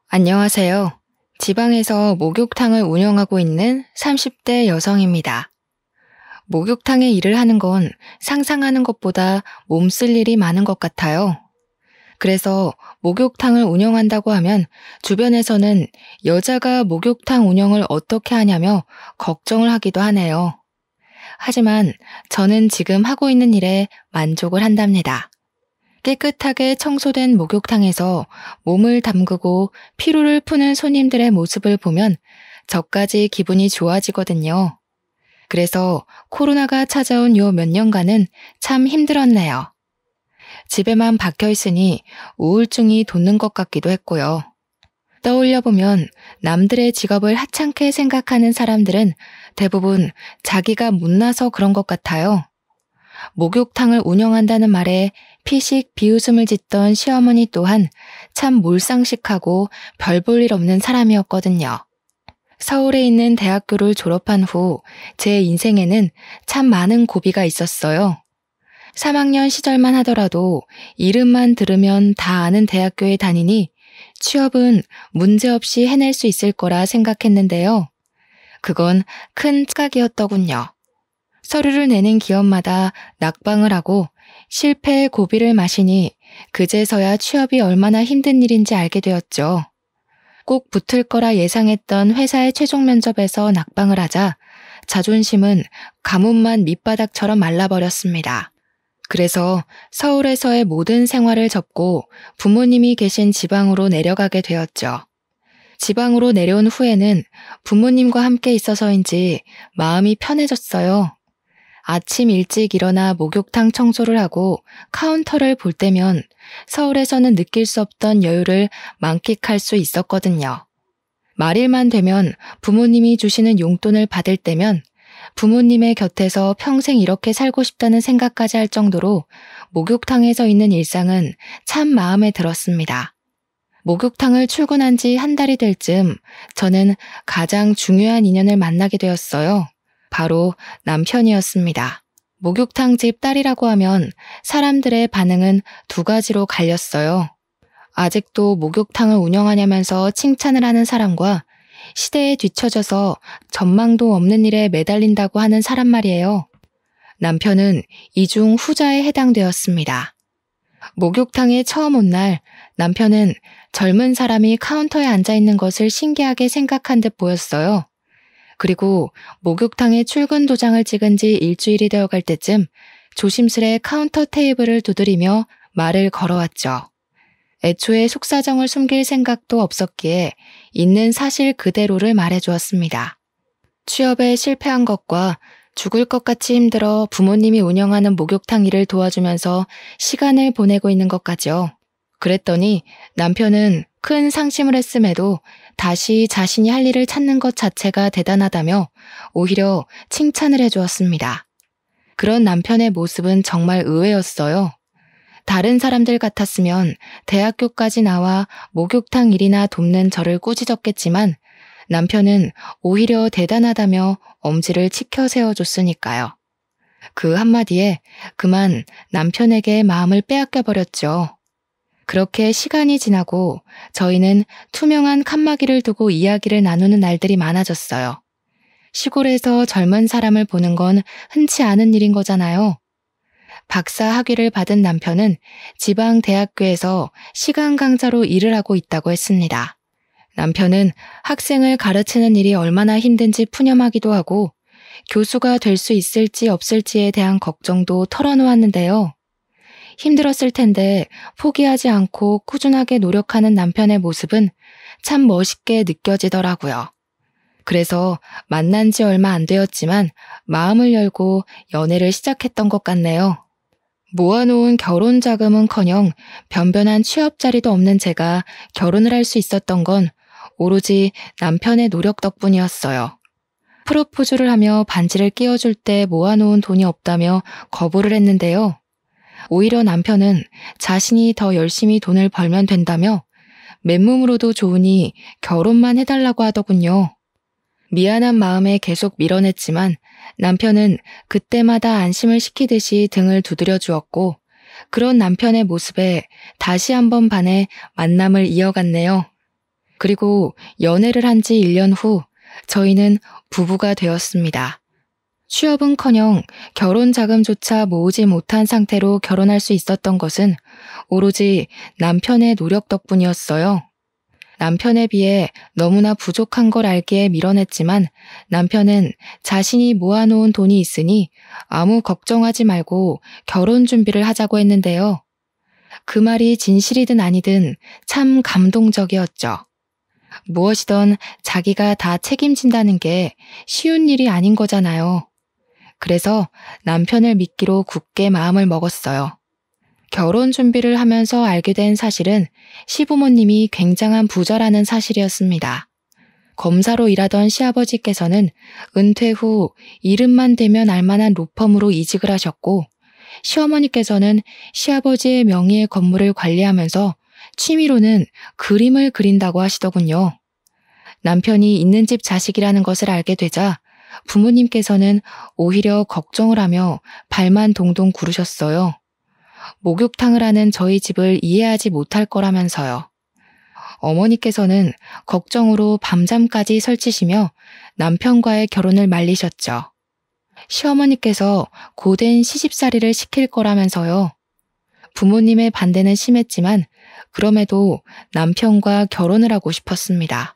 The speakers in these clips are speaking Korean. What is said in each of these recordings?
안녕하세요. 지방에서 목욕탕을 운영하고 있는 30대 여성입니다. 목욕탕에 일을 하는 건 상상하는 것보다 몸쓸 일이 많은 것 같아요. 그래서 목욕탕을 운영한다고 하면 주변에서는 여자가 목욕탕 운영을 어떻게 하냐며 걱정을 하기도 하네요. 하지만 저는 지금 하고 있는 일에 만족을 한답니다. 깨끗하게 청소된 목욕탕에서 몸을 담그고 피로를 푸는 손님들의 모습을 보면 저까지 기분이 좋아지거든요. 그래서 코로나가 찾아온 요 몇 년간은 참 힘들었네요. 집에만 박혀 있으니 우울증이 돋는 것 같기도 했고요. 떠올려보면 남들의 직업을 하찮게 생각하는 사람들은 대부분 자기가 못나서 그런 것 같아요. 목욕탕을 운영한다는 말에 피식 비웃음을 짓던 시어머니 또한 참 몰상식하고 별 볼 일 없는 사람이었거든요. 서울에 있는 대학교를 졸업한 후 제 인생에는 참 많은 고비가 있었어요. 3학년 시절만 하더라도 이름만 들으면 다 아는 대학교에 다니니 취업은 문제없이 해낼 수 있을 거라 생각했는데요. 그건 큰 착각이었더군요. 서류를 내는 기업마다 낙방을 하고 실패의 고비를 마시니 그제서야 취업이 얼마나 힘든 일인지 알게 되었죠. 꼭 붙을 거라 예상했던 회사의 최종 면접에서 낙방을 하자 자존심은 가뭄만 밑바닥처럼 말라버렸습니다. 그래서 서울에서의 모든 생활을 접고 부모님이 계신 지방으로 내려가게 되었죠. 지방으로 내려온 후에는 부모님과 함께 있어서인지 마음이 편해졌어요. 아침 일찍 일어나 목욕탕 청소를 하고 카운터를 볼 때면 서울에서는 느낄 수 없던 여유를 만끽할 수 있었거든요. 말일만 되면 부모님이 주시는 용돈을 받을 때면 부모님의 곁에서 평생 이렇게 살고 싶다는 생각까지 할 정도로 목욕탕에서 있는 일상은 참 마음에 들었습니다. 목욕탕을 출근한 지 한 달이 될 즈음 저는 가장 중요한 인연을 만나게 되었어요. 바로 남편이었습니다. 목욕탕 집 딸이라고 하면 사람들의 반응은 두 가지로 갈렸어요. 아직도 목욕탕을 운영하냐면서 칭찬을 하는 사람과 시대에 뒤처져서 전망도 없는 일에 매달린다고 하는 사람 말이에요. 남편은 이 중 후자에 해당되었습니다. 목욕탕에 처음 온 날 남편은 젊은 사람이 카운터에 앉아 있는 것을 신기하게 생각한 듯 보였어요. 그리고 목욕탕에 출근 도장을 찍은 지 일주일이 되어갈 때쯤 조심스레 카운터 테이블을 두드리며 말을 걸어왔죠. 애초에 속사정을 숨길 생각도 없었기에 있는 사실 그대로를 말해주었습니다. 취업에 실패한 것과 죽을 것 같이 힘들어 부모님이 운영하는 목욕탕 일을 도와주면서 시간을 보내고 있는 것까지요. 그랬더니 남편은 큰 상심을 했음에도 다시 자신이 할 일을 찾는 것 자체가 대단하다며 오히려 칭찬을 해주었습니다. 그런 남편의 모습은 정말 의외였어요. 다른 사람들 같았으면 대학교까지 나와 목욕탕 일이나 돕는 저를 꾸짖었겠지만 남편은 오히려 대단하다며 엄지를 치켜 세워줬으니까요. 그 한마디에 그만 남편에게 마음을 빼앗겨버렸죠. 그렇게 시간이 지나고 저희는 투명한 칸막이를 두고 이야기를 나누는 날들이 많아졌어요. 시골에서 젊은 사람을 보는 건 흔치 않은 일인 거잖아요. 박사 학위를 받은 남편은 지방 대학교에서 시간 강사로 일을 하고 있다고 했습니다. 남편은 학생을 가르치는 일이 얼마나 힘든지 푸념하기도 하고 교수가 될 수 있을지 없을지에 대한 걱정도 털어놓았는데요. 힘들었을 텐데 포기하지 않고 꾸준하게 노력하는 남편의 모습은 참 멋있게 느껴지더라고요. 그래서 만난 지 얼마 안 되었지만 마음을 열고 연애를 시작했던 것 같네요. 모아놓은 결혼 자금은커녕 변변한 취업 자리도 없는 제가 결혼을 할 수 있었던 건 오로지 남편의 노력 덕분이었어요. 프로포즈를 하며 반지를 끼워줄 때 모아놓은 돈이 없다며 거부를 했는데요. 오히려 남편은 자신이 더 열심히 돈을 벌면 된다며 맨몸으로도 좋으니 결혼만 해달라고 하더군요. 미안한 마음에 계속 밀어냈지만 남편은 그때마다 안심을 시키듯이 등을 두드려 주었고 그런 남편의 모습에 다시 한번 반해 만남을 이어갔네요. 그리고 연애를 한 지 1년 후 저희는 부부가 되었습니다. 취업은커녕 결혼 자금조차 모으지 못한 상태로 결혼할 수 있었던 것은 오로지 남편의 노력 덕분이었어요. 남편에 비해 너무나 부족한 걸 알기에 밀어냈지만 남편은 자신이 모아놓은 돈이 있으니 아무 걱정하지 말고 결혼 준비를 하자고 했는데요. 그 말이 진실이든 아니든 참 감동적이었죠. 무엇이든 자기가 다 책임진다는 게 쉬운 일이 아닌 거잖아요. 그래서 남편을 믿기로 굳게 마음을 먹었어요. 결혼 준비를 하면서 알게 된 사실은 시부모님이 굉장한 부자라는 사실이었습니다. 검사로 일하던 시아버지께서는 은퇴 후 이름만 대면 알만한 로펌으로 이직을 하셨고, 시어머니께서는 시아버지의 명의의 건물을 관리하면서 취미로는 그림을 그린다고 하시더군요. 남편이 있는 집 자식이라는 것을 알게 되자 부모님께서는 오히려 걱정을 하며 발만 동동 구르셨어요. 목욕탕을 하는 저희 집을 이해하지 못할 거라면서요. 어머니께서는 걱정으로 밤잠까지 설치시며 남편과의 결혼을 말리셨죠. 시어머니께서 고된 시집살이를 시킬 거라면서요. 부모님의 반대는 심했지만 그럼에도 남편과 결혼을 하고 싶었습니다.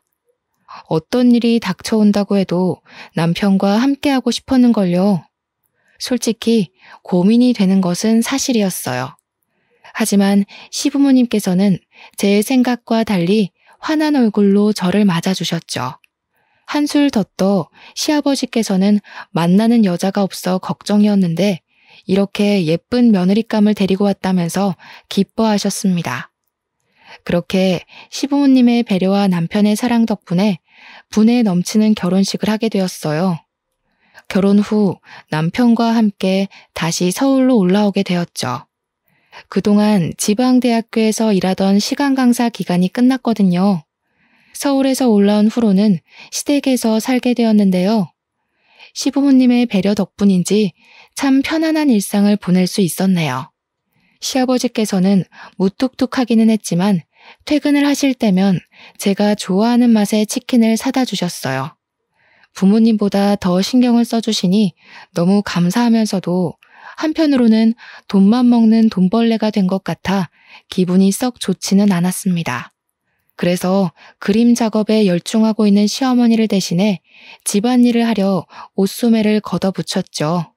어떤 일이 닥쳐온다고 해도 남편과 함께하고 싶었는걸요. 솔직히 고민이 되는 것은 사실이었어요. 하지만 시부모님께서는 제 생각과 달리 환한 얼굴로 저를 맞아주셨죠. 한술 더 떠 시아버지께서는 만나는 여자가 없어 걱정이었는데 이렇게 예쁜 며느리감을 데리고 왔다면서 기뻐하셨습니다. 그렇게 시부모님의 배려와 남편의 사랑 덕분에 분에 넘치는 결혼식을 하게 되었어요. 결혼 후 남편과 함께 다시 서울로 올라오게 되었죠. 그동안 지방대학교에서 일하던 시간 강사 기간이 끝났거든요. 서울에서 올라온 후로는 시댁에서 살게 되었는데요. 시부모님의 배려 덕분인지 참 편안한 일상을 보낼 수 있었네요. 시아버지께서는 무뚝뚝하기는 했지만 퇴근을 하실 때면 제가 좋아하는 맛의 치킨을 사다 주셨어요. 부모님보다 더 신경을 써주시니 너무 감사하면서도 한편으로는 돈만 먹는 돈벌레가 된 것 같아 기분이 썩 좋지는 않았습니다. 그래서 그림 작업에 열중하고 있는 시어머니를 대신해 집안일을 하려 옷소매를 걷어붙였죠.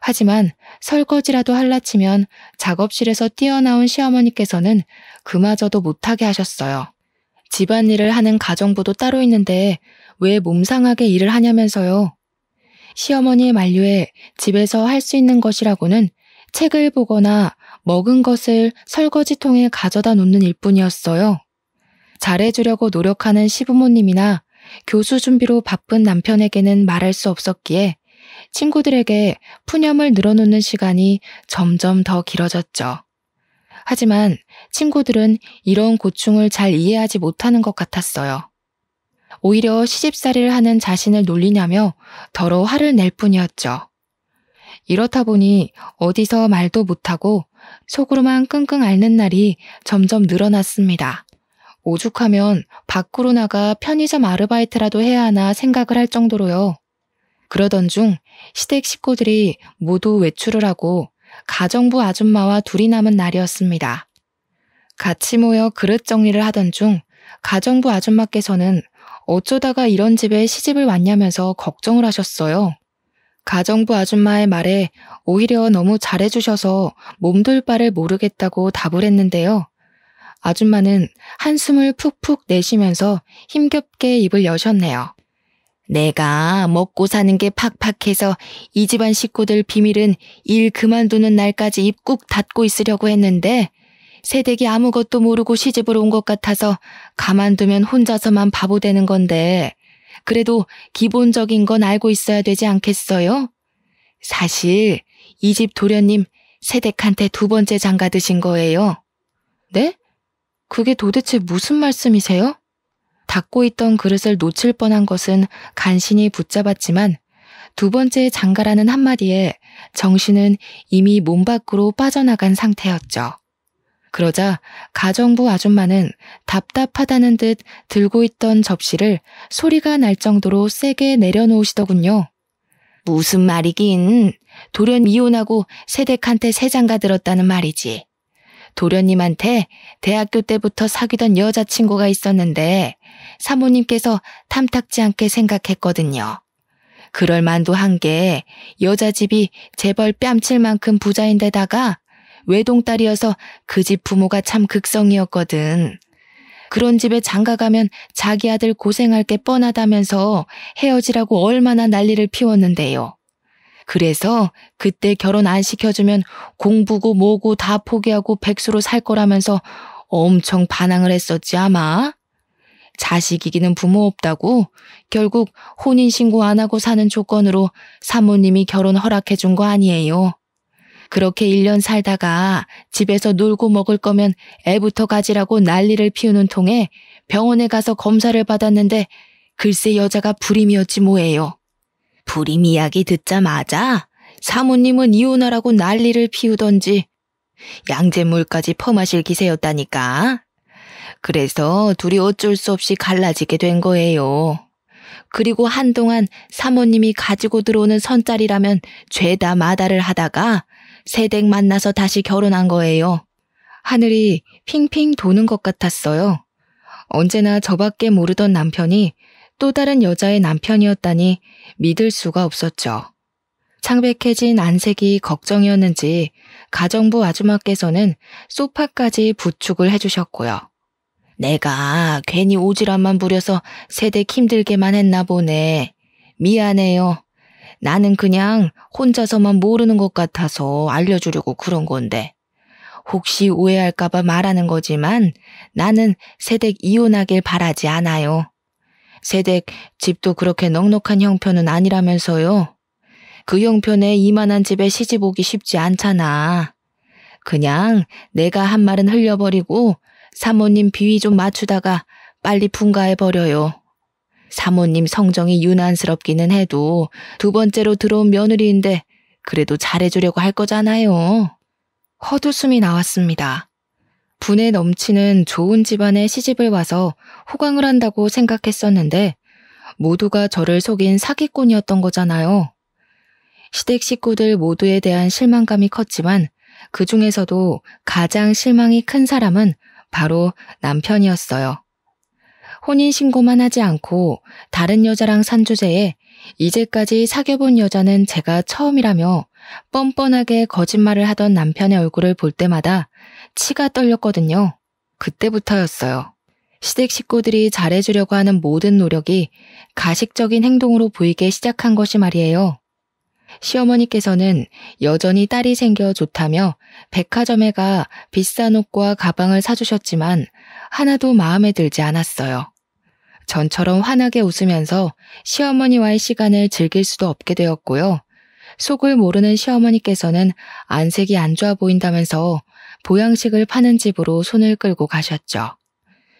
하지만 설거지라도 할라치면 작업실에서 뛰어나온 시어머니께서는 그마저도 못하게 하셨어요. 집안일을 하는 가정부도 따로 있는데 왜 몸상하게 일을 하냐면서요. 시어머니의 만류에 집에서 할 수 있는 것이라고는 책을 보거나 먹은 것을 설거지통에 가져다 놓는 일뿐이었어요. 잘해주려고 노력하는 시부모님이나 교수 준비로 바쁜 남편에게는 말할 수 없었기에 친구들에게 푸념을 늘어놓는 시간이 점점 더 길어졌죠. 하지만 친구들은 이런 고충을 잘 이해하지 못하는 것 같았어요. 오히려 시집살이를 하는 자신을 놀리냐며 더러 화를 낼 뿐이었죠. 이렇다 보니 어디서 말도 못하고 속으로만 끙끙 앓는 날이 점점 늘어났습니다. 오죽하면 밖으로 나가 편의점 아르바이트라도 해야 하나 생각을 할 정도로요. 그러던 중 시댁 식구들이 모두 외출을 하고 가정부 아줌마와 둘이 남은 날이었습니다. 같이 모여 그릇 정리를 하던 중 가정부 아줌마께서는 어쩌다가 이런 집에 시집을 왔냐면서 걱정을 하셨어요. 가정부 아줌마의 말에 오히려 너무 잘해주셔서 몸둘 바를 모르겠다고 답을 했는데요. 아줌마는 한숨을 푹푹 내쉬면서 힘겹게 입을 여셨네요. 내가 먹고 사는 게 팍팍해서 이 집안 식구들 비밀은 일 그만두는 날까지 입 꾹 닫고 있으려고 했는데 새댁이 아무것도 모르고 시집을 온 것 같아서 가만두면 혼자서만 바보 되는 건데 그래도 기본적인 건 알고 있어야 되지 않겠어요? 사실 이 집 도련님 새댁한테 2번째 장가 드신 거예요. 네? 그게 도대체 무슨 말씀이세요? 닫고 있던 그릇을 놓칠 뻔한 것은 간신히 붙잡았지만 2번째 장가라는 한마디에 정신은 이미 몸 밖으로 빠져나간 상태였죠. 그러자 가정부 아줌마는 답답하다는 듯 들고 있던 접시를 소리가 날 정도로 세게 내려놓으시더군요. 무슨 말이긴. 도련 이혼하고 새댁한테 새 장가 들었다는 말이지. 도련님한테 대학교 때부터 사귀던 여자친구가 있었는데 사모님께서 탐탁지 않게 생각했거든요. 그럴 만도 한 게 여자 집이 재벌 뺨칠 만큼 부자인데다가 외동딸이어서 그 집 부모가 참 극성이었거든. 그런 집에 장가가면 자기 아들 고생할 게 뻔하다면서 헤어지라고 얼마나 난리를 피웠는데요. 그래서 그때 결혼 안 시켜주면 공부고 뭐고 다 포기하고 백수로 살 거라면서 엄청 반항을 했었지 아마. 자식 이기는 부모 없다고 결국 혼인신고 안 하고 사는 조건으로 사모님이 결혼 허락해 준 거 아니에요. 그렇게 1년 살다가 집에서 놀고 먹을 거면 애부터 가지라고 난리를 피우는 통에 병원에 가서 검사를 받았는데 글쎄 여자가 불임이었지 뭐예요. 불임 이야기 듣자마자 사모님은 이혼하라고 난리를 피우던지 양잿물까지 퍼마실 기세였다니까. 그래서 둘이 어쩔 수 없이 갈라지게 된 거예요. 그리고 한동안 사모님이 가지고 들어오는 선짜리라면 죄다 마다를 하다가 새댁 만나서 다시 결혼한 거예요. 하늘이 핑핑 도는 것 같았어요. 언제나 저밖에 모르던 남편이 또 다른 여자의 남편이었다니 믿을 수가 없었죠. 창백해진 안색이 걱정이었는지 가정부 아줌마께서는 소파까지 부축을 해주셨고요. 내가 괜히 오지랖만 부려서 새댁 힘들게만 했나 보네. 미안해요. 나는 그냥 혼자서만 모르는 것 같아서 알려주려고 그런 건데. 혹시 오해할까봐 말하는 거지만 나는 새댁 이혼하길 바라지 않아요. 새댁 집도 그렇게 넉넉한 형편은 아니라면서요. 그 형편에 이만한 집에 시집 오기 쉽지 않잖아. 그냥 내가 한 말은 흘려버리고 사모님 비위 좀 맞추다가 빨리 분가해버려요. 사모님 성정이 유난스럽기는 해도 두 번째로 들어온 며느리인데 그래도 잘해주려고 할 거잖아요. 헛웃음이 나왔습니다. 분에 넘치는 좋은 집안에 시집을 와서 호강을 한다고 생각했었는데 모두가 저를 속인 사기꾼이었던 거잖아요. 시댁 식구들 모두에 대한 실망감이 컸지만 그 중에서도 가장 실망이 큰 사람은 바로 남편이었어요. 혼인신고만 하지 않고 다른 여자랑 산 주제에 이제까지 사귀어본 여자는 제가 처음이라며 뻔뻔하게 거짓말을 하던 남편의 얼굴을 볼 때마다 치가 떨렸거든요. 그때부터였어요. 시댁 식구들이 잘해주려고 하는 모든 노력이 가식적인 행동으로 보이기 시작한 것이 말이에요. 시어머니께서는 여전히 딸이 생겨 좋다며 백화점에 가 비싼 옷과 가방을 사주셨지만 하나도 마음에 들지 않았어요. 전처럼 환하게 웃으면서 시어머니와의 시간을 즐길 수도 없게 되었고요. 속을 모르는 시어머니께서는 안색이 안 좋아 보인다면서 보양식을 파는 집으로 손을 끌고 가셨죠.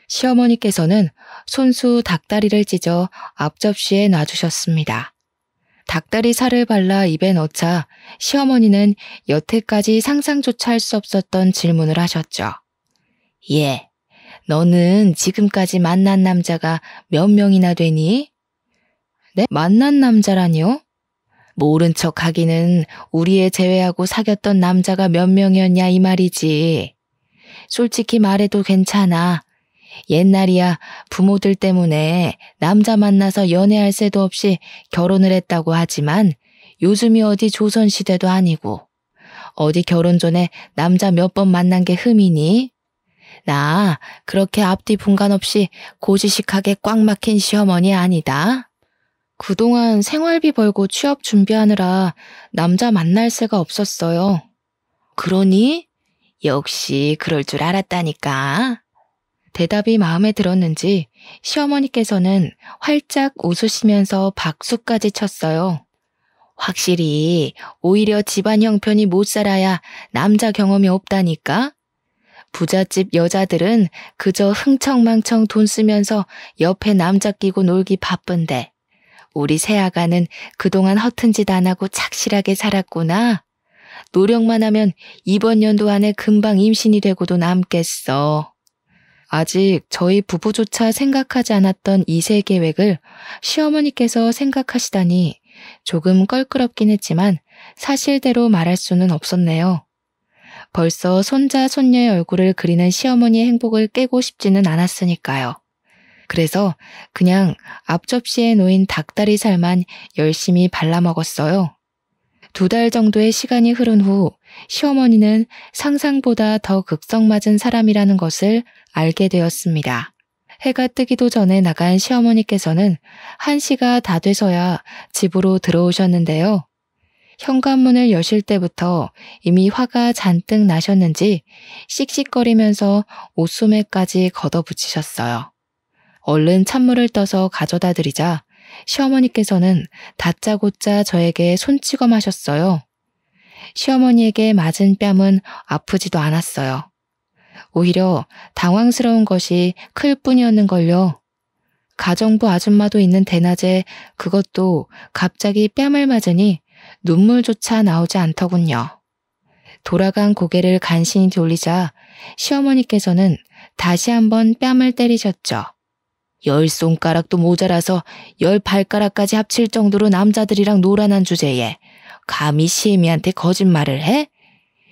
시어머니께서는 손수 닭다리를 찢어 앞접시에 놔주셨습니다. 닭다리 살을 발라 입에 넣자 시어머니는 여태까지 상상조차 할 수 없었던 질문을 하셨죠. 예, 너는 지금까지 만난 남자가 몇 명이나 되니? 네? 만난 남자라니요? 모른 척 하기는 우리 애 제외하고 사귀었던 남자가 몇 명이었냐 이 말이지. 솔직히 말해도 괜찮아. 옛날이야 부모들 때문에 남자 만나서 연애할 새도 없이 결혼을 했다고 하지만 요즘이 어디 조선시대도 아니고 어디 결혼 전에 남자 몇 번 만난 게 흠이니? 나 그렇게 앞뒤 분간 없이 고지식하게 꽉 막힌 시어머니 아니다. 그동안 생활비 벌고 취업 준비하느라 남자 만날 새가 없었어요. 그러니? 역시 그럴 줄 알았다니까. 대답이 마음에 들었는지 시어머니께서는 활짝 웃으시면서 박수까지 쳤어요. 확실히 오히려 집안 형편이 못 살아야 남자 경험이 없다니까? 부잣집 여자들은 그저 흥청망청 돈 쓰면서 옆에 남자 끼고 놀기 바쁜데 우리 새아가는 그동안 허튼 짓 안 하고 착실하게 살았구나. 노력만 하면 이번 연도 안에 금방 임신이 되고도 남겠어. 아직 저희 부부조차 생각하지 않았던 2세 계획을 시어머니께서 생각하시다니 조금 껄끄럽긴 했지만 사실대로 말할 수는 없었네요. 벌써 손자, 손녀의 얼굴을 그리는 시어머니의 행복을 깨고 싶지는 않았으니까요. 그래서 그냥 앞접시에 놓인 닭다리살만 열심히 발라먹었어요. 2달 정도의 시간이 흐른 후 시어머니는 상상보다 더 극성맞은 사람이라는 것을 알게 되었습니다. 해가 뜨기도 전에 나간 시어머니께서는 1시가 다 돼서야 집으로 들어오셨는데요. 현관문을 여실 때부터 이미 화가 잔뜩 나셨는지 씩씩거리면서 옷소매까지 걷어붙이셨어요. 얼른 찬물을 떠서 가져다 드리자 시어머니께서는 다짜고짜 저에게 손찌검 하셨어요. 시어머니에게 맞은 뺨은 아프지도 않았어요. 오히려 당황스러운 것이 클 뿐이었는걸요. 가정부 아줌마도 있는 대낮에 그것도 갑자기 뺨을 맞으니 눈물조차 나오지 않더군요. 돌아간 고개를 간신히 돌리자 시어머니께서는 다시 한번 뺨을 때리셨죠. 10손가락도 모자라서 10발가락까지 합칠 정도로 남자들이랑 놀아난 주제에 감히 시애미한테 거짓말을 해?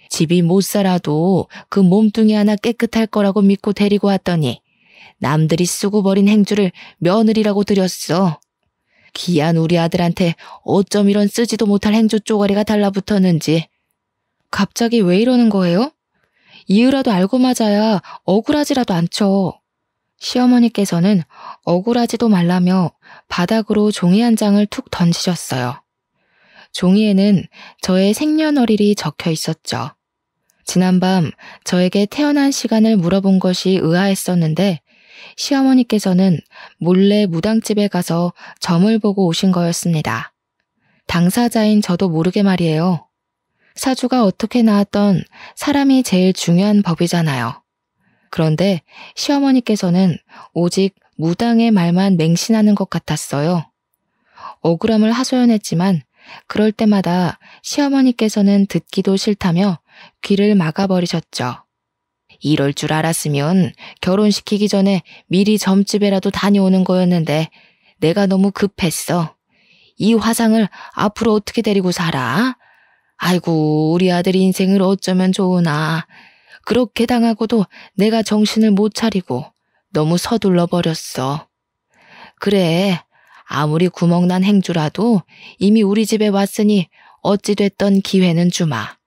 집이 못 살아도 그 몸뚱이 하나 깨끗할 거라고 믿고 데리고 왔더니 남들이 쓰고 버린 행주를 며느리라고 들였어. 귀한 우리 아들한테 어쩜 이런 쓰지도 못할 행주 쪼가리가 달라붙었는지. 갑자기 왜 이러는 거예요? 이유라도 알고 맞아야 억울하지라도 않죠. 시어머니께서는 억울하지도 말라며 바닥으로 종이 한 장을 툭 던지셨어요. 종이에는 저의 생년월일이 적혀 있었죠. 지난밤 저에게 태어난 시간을 물어본 것이 의아했었는데 시어머니께서는 몰래 무당집에 가서 점을 보고 오신 거였습니다. 당사자인 저도 모르게 말이에요. 사주가 어떻게 나왔던 사람이 제일 중요한 법이잖아요. 그런데 시어머니께서는 오직 무당의 말만 맹신하는 것 같았어요. 억울함을 하소연했지만 그럴 때마다 시어머니께서는 듣기도 싫다며 귀를 막아버리셨죠. 이럴 줄 알았으면 결혼시키기 전에 미리 점집에라도 다녀오는 거였는데 내가 너무 급했어. 이 화상을 앞으로 어떻게 데리고 살아? 아이고, 우리 아들 인생을 어쩌면 좋으나. 그렇게 당하고도 내가 정신을 못 차리고 너무 서둘러 버렸어. 그래, 아무리 구멍난 행주라도 이미 우리 집에 왔으니 어찌됐던 기회는 주마.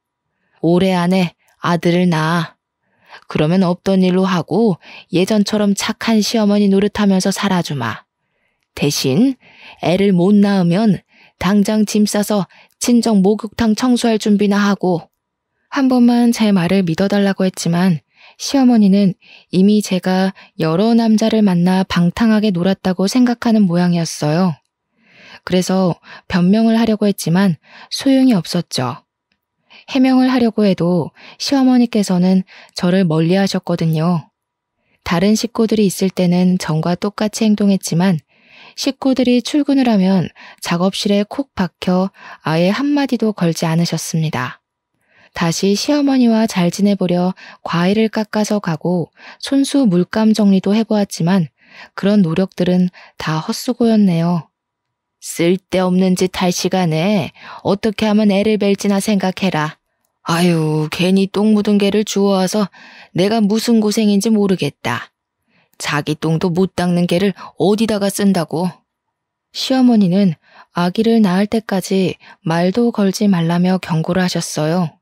올해 안에 아들을 낳아. 그러면 없던 일로 하고 예전처럼 착한 시어머니 노릇하면서 살아주마. 대신 애를 못 낳으면 당장 짐 싸서 친정 목욕탕 청소할 준비나 하고. 한 번만 제 말을 믿어달라고 했지만 시어머니는 이미 제가 여러 남자를 만나 방탕하게 놀았다고 생각하는 모양이었어요. 그래서 변명을 하려고 했지만 소용이 없었죠. 해명을 하려고 해도 시어머니께서는 저를 멀리하셨거든요. 다른 식구들이 있을 때는 전과 똑같이 행동했지만 식구들이 출근을 하면 작업실에 콕 박혀 아예 한마디도 걸지 않으셨습니다. 다시 시어머니와 잘 지내보려 과일을 깎아서 가고 손수 물감 정리도 해보았지만 그런 노력들은 다 헛수고였네요. 쓸데없는 짓 할 시간에 어떻게 하면 애를 뵐지나 생각해라. 아유, 괜히 똥 묻은 개를 주워와서 내가 무슨 고생인지 모르겠다. 자기 똥도 못 닦는 개를 어디다가 쓴다고. 시어머니는 아기를 낳을 때까지 말도 걸지 말라며 경고를 하셨어요.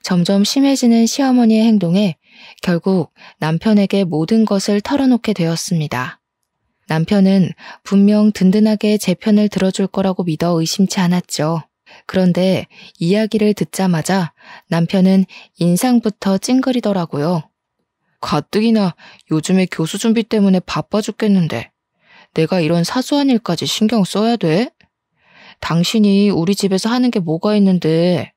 점점 심해지는 시어머니의 행동에 결국 남편에게 모든 것을 털어놓게 되었습니다. 남편은 분명 든든하게 제 편을 들어줄 거라고 믿어 의심치 않았죠. 그런데 이야기를 듣자마자 남편은 인상부터 찡그리더라고요. 가뜩이나 요즘에 교수 준비 때문에 바빠 죽겠는데 내가 이런 사소한 일까지 신경 써야 돼? 당신이 우리 집에서 하는 게 뭐가 있는데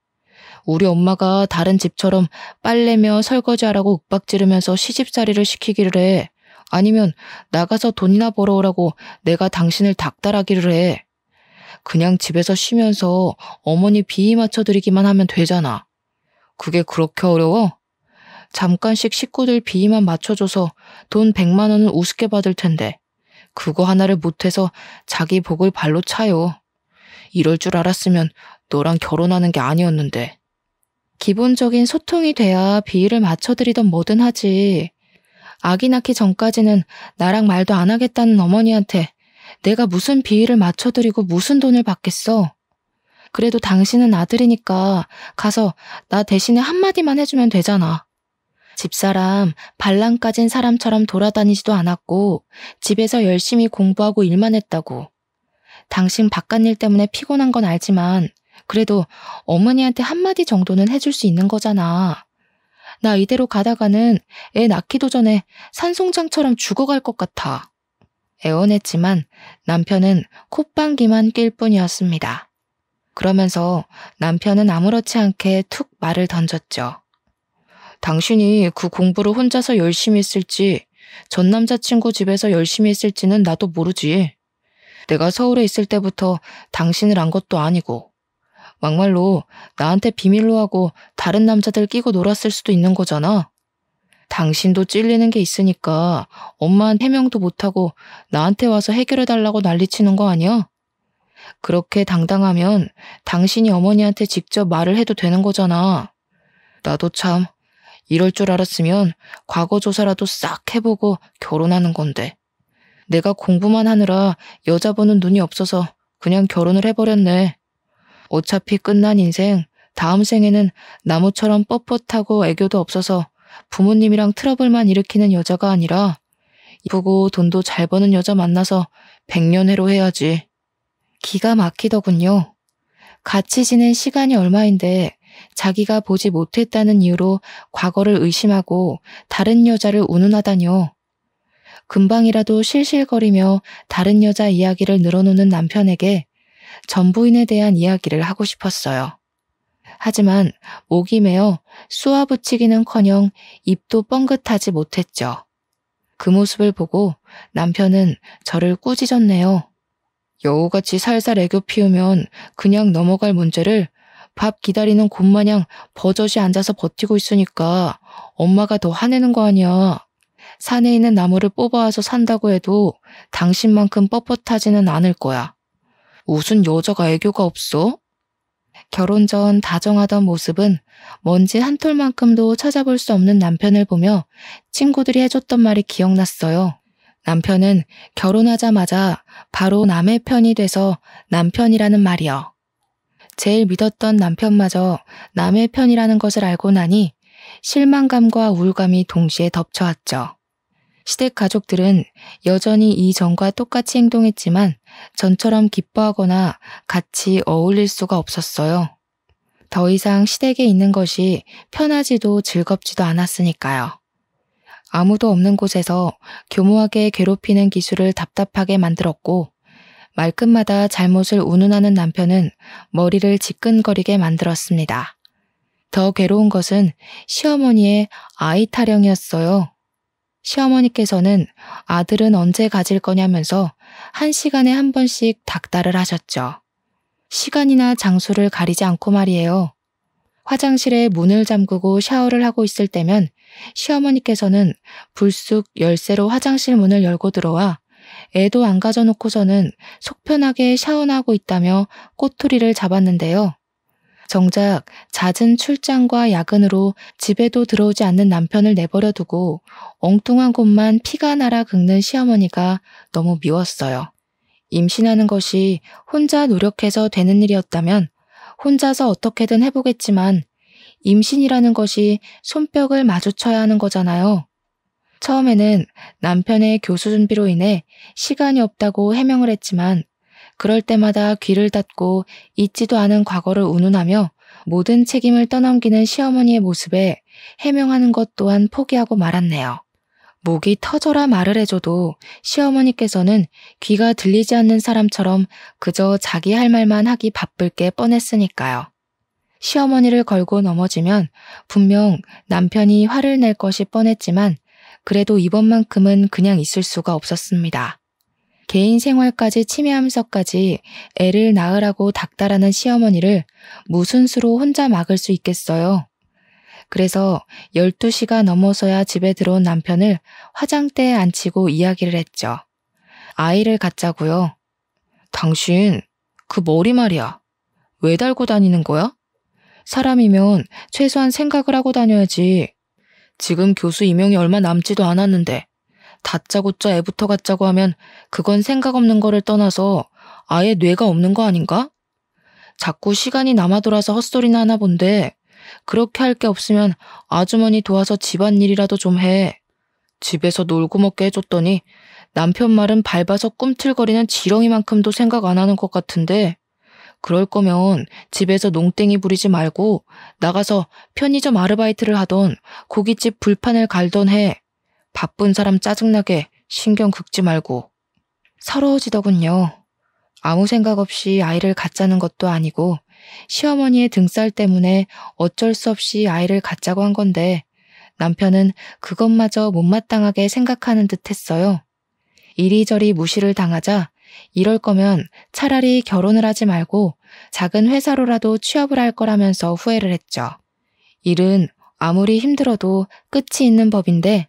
우리 엄마가 다른 집처럼 빨래며 설거지하라고 윽박지르면서 시집살이를 시키기를 해. 아니면 나가서 돈이나 벌어오라고 내가 당신을 닥달하기를 해. 그냥 집에서 쉬면서 어머니 비위 맞춰드리기만 하면 되잖아. 그게 그렇게 어려워? 잠깐씩 식구들 비위만 맞춰줘서 돈 100만 원은 우습게 받을 텐데 그거 하나를 못해서 자기 복을 발로 차요. 이럴 줄 알았으면 너랑 결혼하는 게 아니었는데. 기본적인 소통이 돼야 비위를 맞춰드리던 뭐든 하지. 아기 낳기 전까지는 나랑 말도 안 하겠다는 어머니한테 내가 무슨 비위를 맞춰드리고 무슨 돈을 받겠어. 그래도 당신은 아들이니까 가서 나 대신에 한마디만 해주면 되잖아. 집사람 발랑 까진 사람처럼 돌아다니지도 않았고 집에서 열심히 공부하고 일만 했다고. 당신 바깥일 때문에 피곤한 건 알지만 그래도 어머니한테 한마디 정도는 해줄 수 있는 거잖아. 나 이대로 가다가는 애 낳기도 전에 산송장처럼 죽어갈 것 같아. 애원했지만 남편은 콧방귀만 낄 뿐이었습니다. 그러면서 남편은 아무렇지 않게 툭 말을 던졌죠. 당신이 그 공부를 혼자서 열심히 했을지 전 남자친구 집에서 열심히 했을지는 나도 모르지. 내가 서울에 있을 때부터 당신을 안 것도 아니고 막말로 나한테 비밀로 하고 다른 남자들 끼고 놀았을 수도 있는 거잖아. 당신도 찔리는 게 있으니까 엄마한테 해명도 못하고 나한테 와서 해결해달라고 난리치는 거 아니야? 그렇게 당당하면 당신이 어머니한테 직접 말을 해도 되는 거잖아. 나도 참 이럴 줄 알았으면 과거 조사라도 싹 해보고 결혼하는 건데. 내가 공부만 하느라 여자 보는 눈이 없어서 그냥 결혼을 해버렸네. 어차피 끝난 인생 다음 생에는 나무처럼 뻣뻣하고 애교도 없어서 부모님이랑 트러블만 일으키는 여자가 아니라 이쁘고 돈도 잘 버는 여자 만나서 백년해로 해야지. 기가 막히더군요. 같이 지낸 시간이 얼마인데 자기가 보지 못했다는 이유로 과거를 의심하고 다른 여자를 운운하다뇨. 금방이라도 실실거리며 다른 여자 이야기를 늘어놓는 남편에게 전 부인에 대한 이야기를 하고 싶었어요. 하지만 목이 메어 쏘아붙이기는커녕 입도 뻥긋하지 못했죠. 그 모습을 보고 남편은 저를 꾸짖었네요. 여우같이 살살 애교 피우면 그냥 넘어갈 문제를 밥 기다리는 곰마냥 버젓이 앉아서 버티고 있으니까 엄마가 더 화내는 거 아니야. 산에 있는 나무를 뽑아와서 산다고 해도 당신만큼 뻣뻣하지는 않을 거야. 무슨 여자가 애교가 없어? 결혼 전 다정하던 모습은 먼지 한 톨만큼도 찾아볼 수 없는 남편을 보며 친구들이 해줬던 말이 기억났어요. 남편은 결혼하자마자 바로 남의 편이 돼서 남편이라는 말이요. 제일 믿었던 남편마저 남의 편이라는 것을 알고 나니 실망감과 우울감이 동시에 덮쳐왔죠. 시댁 가족들은 여전히 이전과 똑같이 행동했지만 전처럼 기뻐하거나 같이 어울릴 수가 없었어요. 더 이상 시댁에 있는 것이 편하지도 즐겁지도 않았으니까요. 아무도 없는 곳에서 교모하게 괴롭히는 기술을 답답하게 만들었고 말끝마다 잘못을 운운하는 남편은 머리를 지끈거리게 만들었습니다. 더 괴로운 것은 시어머니의 아이 타령이었어요. 시어머니께서는 아들은 언제 가질 거냐면서 1시간에 한 번씩 닥달을 하셨죠. 시간이나 장소를 가리지 않고 말이에요. 화장실에 문을 잠그고 샤워를 하고 있을 때면 시어머니께서는 불쑥 열쇠로 화장실 문을 열고 들어와 애도 안 가져놓고서는 속편하게 샤워나 하고 있다며 꼬투리를 잡았는데요. 정작 잦은 출장과 야근으로 집에도 들어오지 않는 남편을 내버려 두고 엉뚱한 곳만 피가 날아 긁는 시어머니가 너무 미웠어요. 임신하는 것이 혼자 노력해서 되는 일이었다면 혼자서 어떻게든 해보겠지만 임신이라는 것이 손뼉을 마주쳐야 하는 거잖아요. 처음에는 남편의 교수 준비로 인해 시간이 없다고 해명을 했지만 그럴 때마다 귀를 닫고 잊지도 않은 과거를 운운하며 모든 책임을 떠넘기는 시어머니의 모습에 해명하는 것 또한 포기하고 말았네요. 목이 터져라 말을 해줘도 시어머니께서는 귀가 들리지 않는 사람처럼 그저 자기 할 말만 하기 바쁠 게 뻔했으니까요. 시어머니를 걸고 넘어지면 분명 남편이 화를 낼 것이 뻔했지만 그래도 이번만큼은 그냥 있을 수가 없었습니다. 개인 생활까지 침해하면서까지 애를 낳으라고 닥달하는 시어머니를 무슨 수로 혼자 막을 수 있겠어요. 그래서 12시가 넘어서야 집에 들어온 남편을 화장대에 앉히고 이야기를 했죠. 아이를 갖자고요. 당신, 그 머리 말이야. 왜 달고 다니는 거야? 사람이면 최소한 생각을 하고 다녀야지. 지금 교수 임용이 얼마 남지도 않았는데 다짜고짜 애부터 갖자고 하면 그건 생각 없는 거를 떠나서 아예 뇌가 없는 거 아닌가? 자꾸 시간이 남아 돌아서 헛소리나 하나 본데 그렇게 할 게 없으면 아주머니 도와서 집안일이라도 좀 해. 집에서 놀고 먹게 해줬더니 남편 말은 밟아서 꿈틀거리는 지렁이만큼도 생각 안 하는 것 같은데 그럴 거면 집에서 농땡이 부리지 말고 나가서 편의점 아르바이트를 하던 고깃집 불판을 갈던 해. 바쁜 사람 짜증나게 신경 긁지 말고. 서러워지더군요. 아무 생각 없이 아이를 갖자는 것도 아니고 시어머니의 등살 때문에 어쩔 수 없이 아이를 갖자고 한 건데 남편은 그것마저 못마땅하게 생각하는 듯 했어요. 이리저리 무시를 당하자 이럴 거면 차라리 결혼을 하지 말고 작은 회사로라도 취업을 할 거라면서 후회를 했죠. 일은 아무리 힘들어도 끝이 있는 법인데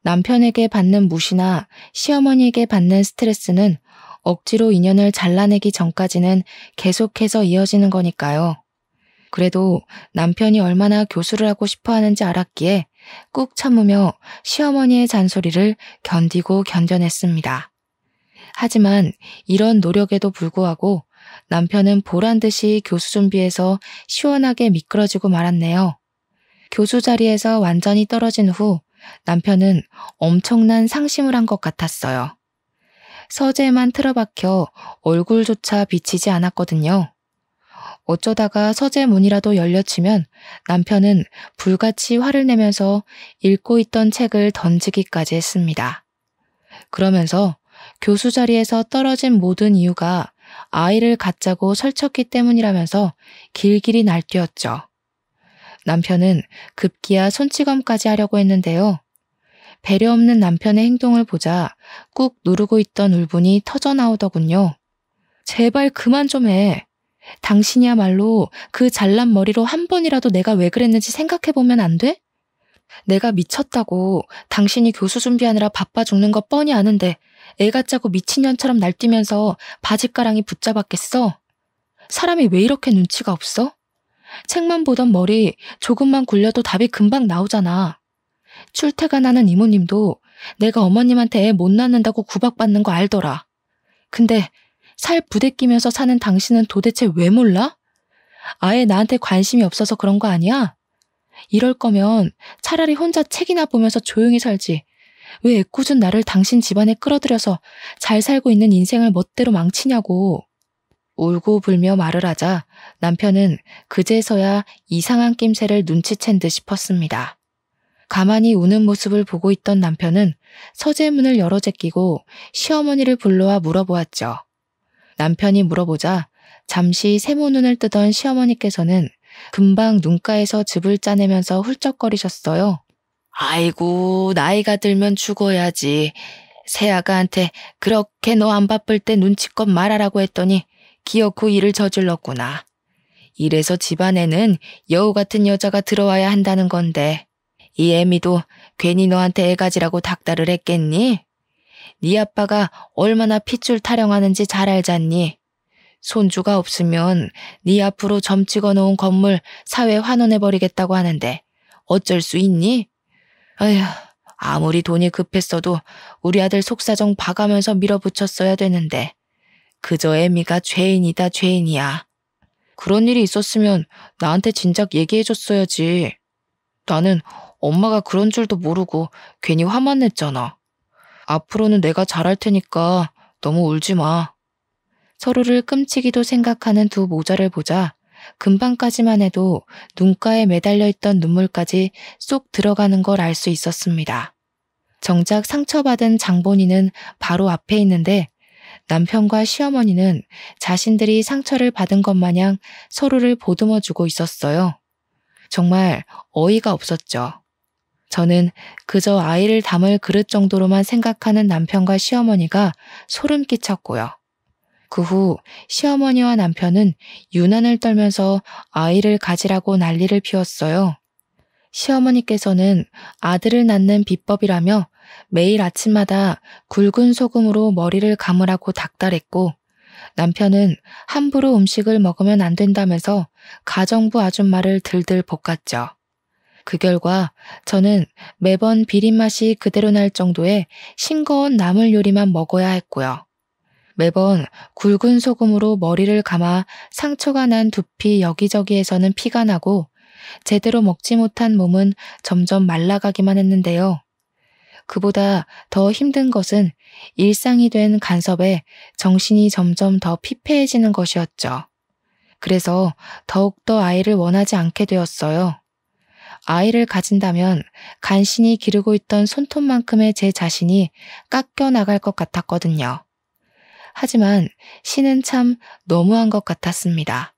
남편에게 받는 무시나 시어머니에게 받는 스트레스는 억지로 인연을 잘라내기 전까지는 계속해서 이어지는 거니까요. 그래도 남편이 얼마나 교수를 하고 싶어 하는지 알았기에 꾹 참으며 시어머니의 잔소리를 견디고 견뎌냈습니다. 하지만 이런 노력에도 불구하고 남편은 보란 듯이 교수 준비해서 시원하게 미끄러지고 말았네요. 교수 자리에서 완전히 떨어진 후 남편은 엄청난 상심을 한 것 같았어요. 서재에만 틀어박혀 얼굴조차 비치지 않았거든요. 어쩌다가 서재 문이라도 열려치면 남편은 불같이 화를 내면서 읽고 있던 책을 던지기까지 했습니다. 그러면서 교수 자리에서 떨어진 모든 이유가 아이를 갖자고 설쳤기 때문이라면서 길길이 날뛰었죠. 남편은 급기야 손찌검까지 하려고 했는데요. 배려 없는 남편의 행동을 보자 꾹 누르고 있던 울분이 터져나오더군요. 제발 그만 좀 해. 당신이야말로 그 잘난 머리로 한 번이라도 내가 왜 그랬는지 생각해보면 안 돼? 내가 미쳤다고 당신이 교수 준비하느라 바빠 죽는 거 뻔히 아는데 애 같자고 미친년처럼 날뛰면서 바짓가랑이 붙잡았겠어? 사람이 왜 이렇게 눈치가 없어? 책만 보던 머리 조금만 굴려도 답이 금방 나오잖아. 출퇴근하는 이모님도 내가 어머님한테 애 못 낳는다고 구박받는 거 알더라. 근데 살 부대끼면서 사는 당신은 도대체 왜 몰라? 아예 나한테 관심이 없어서 그런 거 아니야? 이럴 거면 차라리 혼자 책이나 보면서 조용히 살지. 왜 애꿎은 나를 당신 집안에 끌어들여서 잘 살고 있는 인생을 멋대로 망치냐고. 울고 불며 말을 하자 남편은 그제서야 이상한 낌새를 눈치챈 듯 싶었습니다. 가만히 우는 모습을 보고 있던 남편은 서재문을 열어 제끼고 시어머니를 불러와 물어보았죠. 남편이 물어보자 잠시 세모눈을 뜨던 시어머니께서는 금방 눈가에서 즙을 짜내면서 훌쩍거리셨어요. 아이고, 나이가 들면 죽어야지. 새아가한테 그렇게 너 안 바쁠 때 눈치껏 말하라고 했더니 기어코 일을 저질렀구나. 이래서 집안에는 여우 같은 여자가 들어와야 한다는 건데 이 애미도 괜히 너한테 애가지라고 닥달을 했겠니? 네 아빠가 얼마나 핏줄 타령하는지 잘 알잖니? 손주가 없으면 네 앞으로 점 찍어놓은 건물 사회 환원해버리겠다고 하는데 어쩔 수 있니? 아휴, 아무리 돈이 급했어도 우리 아들 속사정 봐가면서 밀어붙였어야 되는데 그저 애미가 죄인이다 죄인이야. 그런 일이 있었으면 나한테 진작 얘기해줬어야지. 나는 엄마가 그런 줄도 모르고 괜히 화만 냈잖아. 앞으로는 내가 잘할 테니까 너무 울지 마. 서로를 끔찍이도 생각하는 두 모자를 보자 금방까지만 해도 눈가에 매달려 있던 눈물까지 쏙 들어가는 걸 알 수 있었습니다. 정작 상처받은 장본인은 바로 앞에 있는데 남편과 시어머니는 자신들이 상처를 받은 것 마냥 서로를 보듬어주고 있었어요. 정말 어이가 없었죠. 저는 그저 아이를 담을 그릇 정도로만 생각하는 남편과 시어머니가 소름 끼쳤고요. 그 후 시어머니와 남편은 유난을 떨면서 아이를 가지라고 난리를 피웠어요. 시어머니께서는 아들을 낳는 비법이라며 매일 아침마다 굵은 소금으로 머리를 감으라고 닥달했고, 남편은 함부로 음식을 먹으면 안 된다면서 가정부 아줌마를 들들 볶았죠. 그 결과 저는 매번 비린맛이 그대로 날 정도의 싱거운 나물 요리만 먹어야 했고요. 매번 굵은 소금으로 머리를 감아 상처가 난 두피 여기저기에서는 피가 나고 제대로 먹지 못한 몸은 점점 말라가기만 했는데요. 그보다 더 힘든 것은 일상이 된 간섭에 정신이 점점 더 피폐해지는 것이었죠. 그래서 더욱더 아이를 원하지 않게 되었어요. 아이를 가진다면 간신히 기르고 있던 손톱만큼의 제 자신이 깎여 나갈 것 같았거든요. 하지만 신은 참 너무한 것 같았습니다.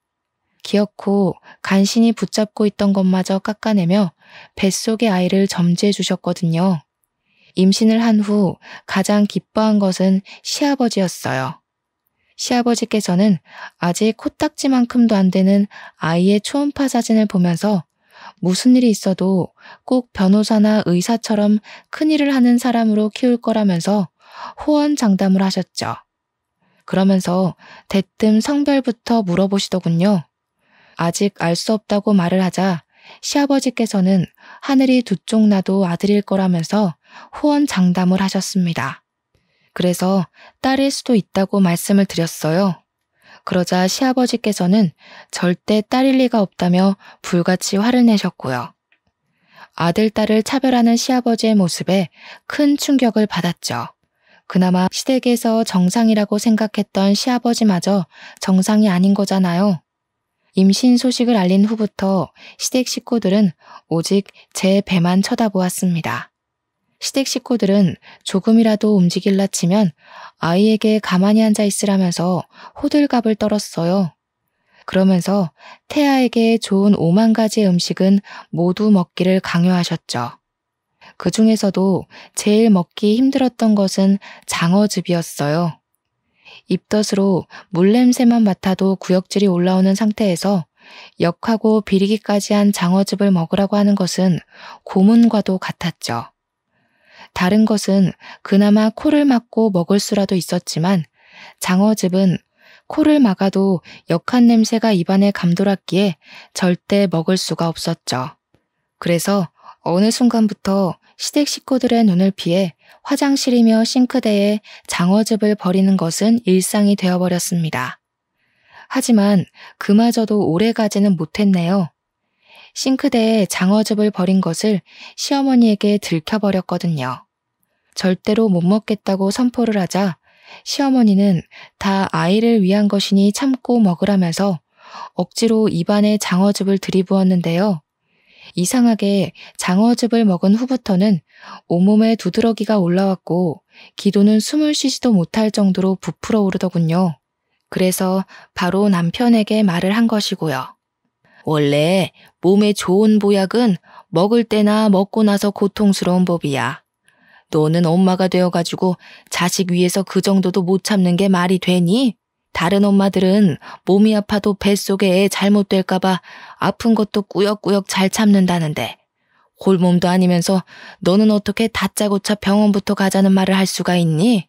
기어코 간신히 붙잡고 있던 것마저 깎아내며 뱃속의 아이를 점지해 주셨거든요. 임신을 한 후 가장 기뻐한 것은 시아버지였어요. 시아버지께서는 아직 코딱지만큼도 안 되는 아이의 초음파 사진을 보면서 무슨 일이 있어도 꼭 변호사나 의사처럼 큰일을 하는 사람으로 키울 거라면서 호언장담을 하셨죠. 그러면서 대뜸 성별부터 물어보시더군요. 아직 알 수 없다고 말을 하자 시아버지께서는 하늘이 두 쪽 나도 아들일 거라면서 호언장담을 하셨습니다. 그래서 딸일 수도 있다고 말씀을 드렸어요. 그러자 시아버지께서는 절대 딸일 리가 없다며 불같이 화를 내셨고요. 아들, 딸을 차별하는 시아버지의 모습에 큰 충격을 받았죠. 그나마 시댁에서 정상이라고 생각했던 시아버지마저 정상이 아닌 거잖아요. 임신 소식을 알린 후부터 시댁 식구들은 오직 제 배만 쳐다보았습니다. 시댁 식구들은 조금이라도 움직일라 치면 아이에게 가만히 앉아 있으라면서 호들갑을 떨었어요. 그러면서 태아에게 좋은 5만 가지의 음식은 모두 먹기를 강요하셨죠. 그 중에서도 제일 먹기 힘들었던 것은 장어즙이었어요. 입덧으로 물냄새만 맡아도 구역질이 올라오는 상태에서 역하고 비리기까지 한 장어즙을 먹으라고 하는 것은 고문과도 같았죠. 다른 것은 그나마 코를 막고 먹을 수라도 있었지만 장어즙은 코를 막아도 역한 냄새가 입안에 감돌았기에 절대 먹을 수가 없었죠. 그래서 어느 순간부터 시댁 식구들의 눈을 피해 화장실이며 싱크대에 장어즙을 버리는 것은 일상이 되어버렸습니다. 하지만 그마저도 오래가지는 못했네요. 싱크대에 장어즙을 버린 것을 시어머니에게 들켜버렸거든요. 절대로 못 먹겠다고 선포를 하자 시어머니는 다 아이를 위한 것이니 참고 먹으라면서 억지로 입안에 장어즙을 들이부었는데요. 이상하게 장어즙을 먹은 후부터는 온몸에 두드러기가 올라왔고 기도는 숨을 쉬지도 못할 정도로 부풀어 오르더군요. 그래서 바로 남편에게 말을 한 것이고요. 원래 몸에 좋은 보약은 먹을 때나 먹고 나서 고통스러운 법이야. 너는 엄마가 되어가지고 자식 위해서 그 정도도 못 참는 게 말이 되니? 다른 엄마들은 몸이 아파도 뱃속에 애 잘못될까봐 아픈 것도 꾸역꾸역 잘 참는다는데 홀몸도 아니면서 너는 어떻게 다짜고짜 병원부터 가자는 말을 할 수가 있니?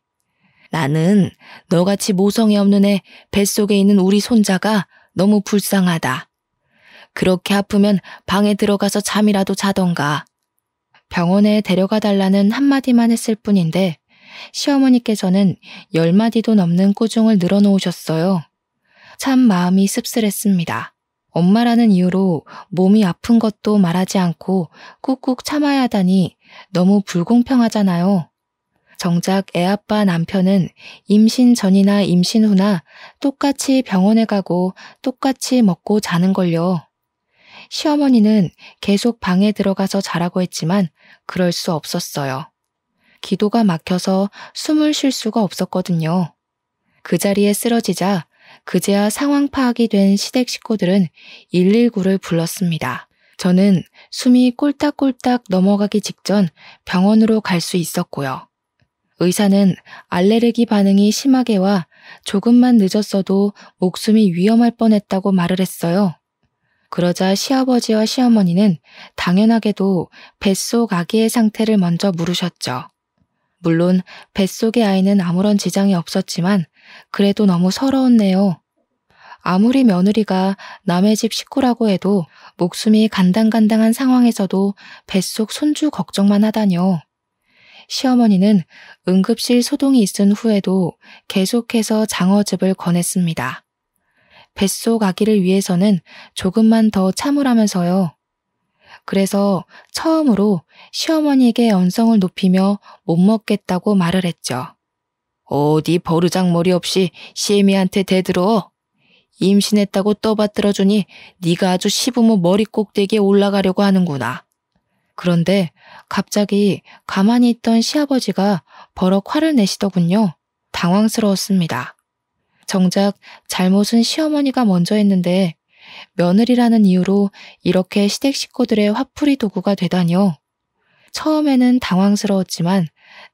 나는 너같이 모성이 없는 애 뱃속에 있는 우리 손자가 너무 불쌍하다. 그렇게 아프면 방에 들어가서 잠이라도 자던가. 병원에 데려가 달라는 한마디만 했을 뿐인데 시어머니께서는 10마디도 넘는 꾸중을 늘어놓으셨어요. 참 마음이 씁쓸했습니다. 엄마라는 이유로 몸이 아픈 것도 말하지 않고 꾹꾹 참아야 하다니 너무 불공평하잖아요. 정작 애아빠 남편은 임신 전이나 임신 후나 똑같이 병원에 가고 똑같이 먹고 자는걸요. 시어머니는 계속 방에 들어가서 자라고 했지만 그럴 수 없었어요. 기도가 막혀서 숨을 쉴 수가 없었거든요. 그 자리에 쓰러지자 그제야 상황 파악이 된 시댁 식구들은 119를 불렀습니다. 저는 숨이 꼴딱꼴딱 넘어가기 직전 병원으로 갈 수 있었고요. 의사는 알레르기 반응이 심하게 와 조금만 늦었어도 목숨이 위험할 뻔했다고 말을 했어요. 그러자 시아버지와 시어머니는 당연하게도 뱃속 아기의 상태를 먼저 물으셨죠. 물론 뱃속의 아이는 아무런 지장이 없었지만 그래도 너무 서러웠네요. 아무리 며느리가 남의 집 식구라고 해도 목숨이 간당간당한 상황에서도 뱃속 손주 걱정만 하다뇨. 시어머니는 응급실 소동이 있은 후에도 계속해서 장어즙을 권했습니다. 뱃속 아기를 위해서는 조금만 더 참으라면서요. 그래서 처음으로 시어머니에게 언성을 높이며 못 먹겠다고 말을 했죠. 어디 버르장머리 없이 시애미한테 대들어. 임신했다고 떠받들어주니 네가 아주 시부모 머리 꼭대기에 올라가려고 하는구나. 그런데 갑자기 가만히 있던 시아버지가 버럭 화를 내시더군요. 당황스러웠습니다. 정작 잘못은 시어머니가 먼저 했는데 며느리라는 이유로 이렇게 시댁 식구들의 화풀이 도구가 되다뇨. 처음에는 당황스러웠지만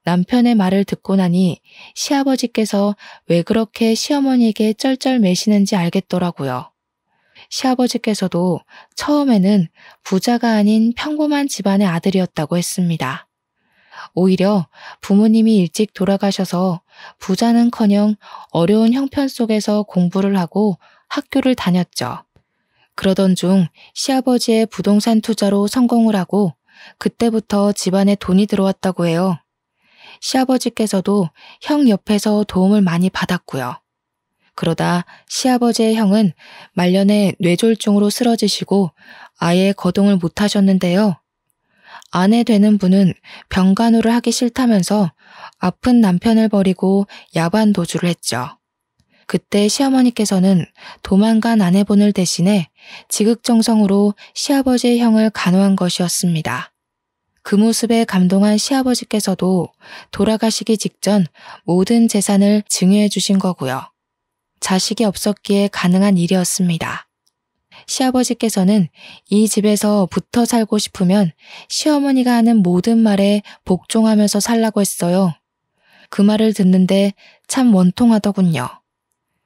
남편의 말을 듣고 나니 시아버지께서 왜 그렇게 시어머니에게 쩔쩔매시는지 알겠더라고요. 시아버지께서도 처음에는 부자가 아닌 평범한 집안의 아들이었다고 했습니다. 오히려 부모님이 일찍 돌아가셔서 부자는커녕 어려운 형편 속에서 공부를 하고 학교를 다녔죠. 그러던 중 시아버지의 부동산 투자로 성공을 하고 그때부터 집안에 돈이 들어왔다고 해요. 시아버지께서도 형 옆에서 도움을 많이 받았고요. 그러다 시아버지의 형은 말년에 뇌졸중으로 쓰러지시고 아예 거동을 못하셨는데요. 아내 되는 분은 병간호를 하기 싫다면서 아픈 남편을 버리고 야반 도주를 했죠. 그때 시어머니께서는 도망간 아내분을 대신해 지극정성으로 시아버지의 형을 간호한 것이었습니다. 그 모습에 감동한 시아버지께서도 돌아가시기 직전 모든 재산을 증여해 주신 거고요. 자식이 없었기에 가능한 일이었습니다. 시아버지께서는 이 집에서 붙어 살고 싶으면 시어머니가 하는 모든 말에 복종하면서 살라고 했어요. 그 말을 듣는데 참 원통하더군요.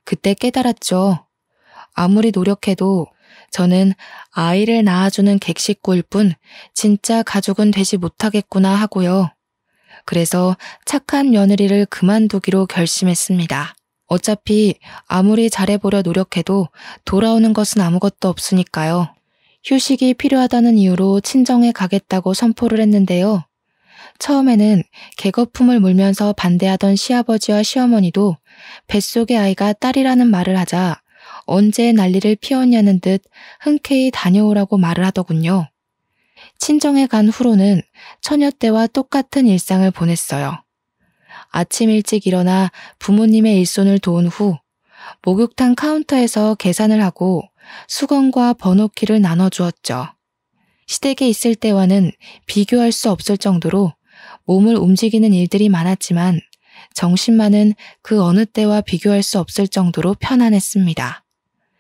그때 깨달았죠. 아무리 노력해도 저는 아이를 낳아주는 객식구일 뿐 진짜 가족은 되지 못하겠구나 하고요. 그래서 착한 며느리를 그만두기로 결심했습니다. 어차피 아무리 잘해보려 노력해도 돌아오는 것은 아무것도 없으니까요. 휴식이 필요하다는 이유로 친정에 가겠다고 선포를 했는데요. 처음에는 개거품을 물면서 반대하던 시아버지와 시어머니도 뱃속의 아이가 딸이라는 말을 하자 언제 난리를 피웠냐는 듯 흔쾌히 다녀오라고 말을 하더군요. 친정에 간 후로는 처녀 때와 똑같은 일상을 보냈어요. 아침 일찍 일어나 부모님의 일손을 도운 후 목욕탕 카운터에서 계산을 하고 수건과 번호키를 나눠주었죠. 시댁에 있을 때와는 비교할 수 없을 정도로 몸을 움직이는 일들이 많았지만 정신만은 그 어느 때와 비교할 수 없을 정도로 편안했습니다.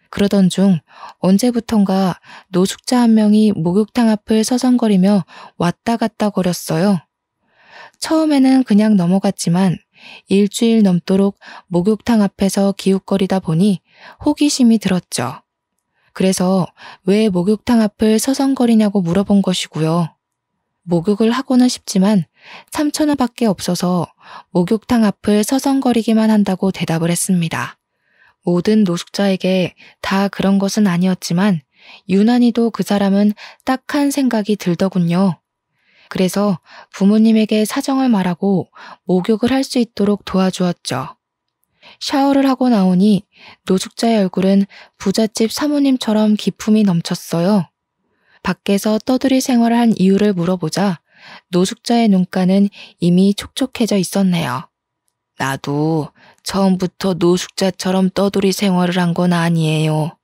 그러던 중 언제부턴가 노숙자 한 명이 목욕탕 앞을 서성거리며 왔다 갔다 거렸어요. 처음에는 그냥 넘어갔지만 일주일 넘도록 목욕탕 앞에서 기웃거리다 보니 호기심이 들었죠. 그래서 왜 목욕탕 앞을 서성거리냐고 물어본 것이고요. 목욕을 하고는 싶지만 3,000원밖에 없어서 목욕탕 앞을 서성거리기만 한다고 대답을 했습니다. 모든 노숙자에게 다 그런 것은 아니었지만 유난히도 그 사람은 딱한 생각이 들더군요. 그래서 부모님에게 사정을 말하고 목욕을 할 수 있도록 도와주었죠. 샤워를 하고 나오니 노숙자의 얼굴은 부잣집 사모님처럼 기품이 넘쳤어요. 밖에서 떠들이 생활을 한 이유를 물어보자 노숙자의 눈가는 이미 촉촉해져 있었네요. 나도 처음부터 노숙자처럼 떠돌이 생활을 한 건 아니에요.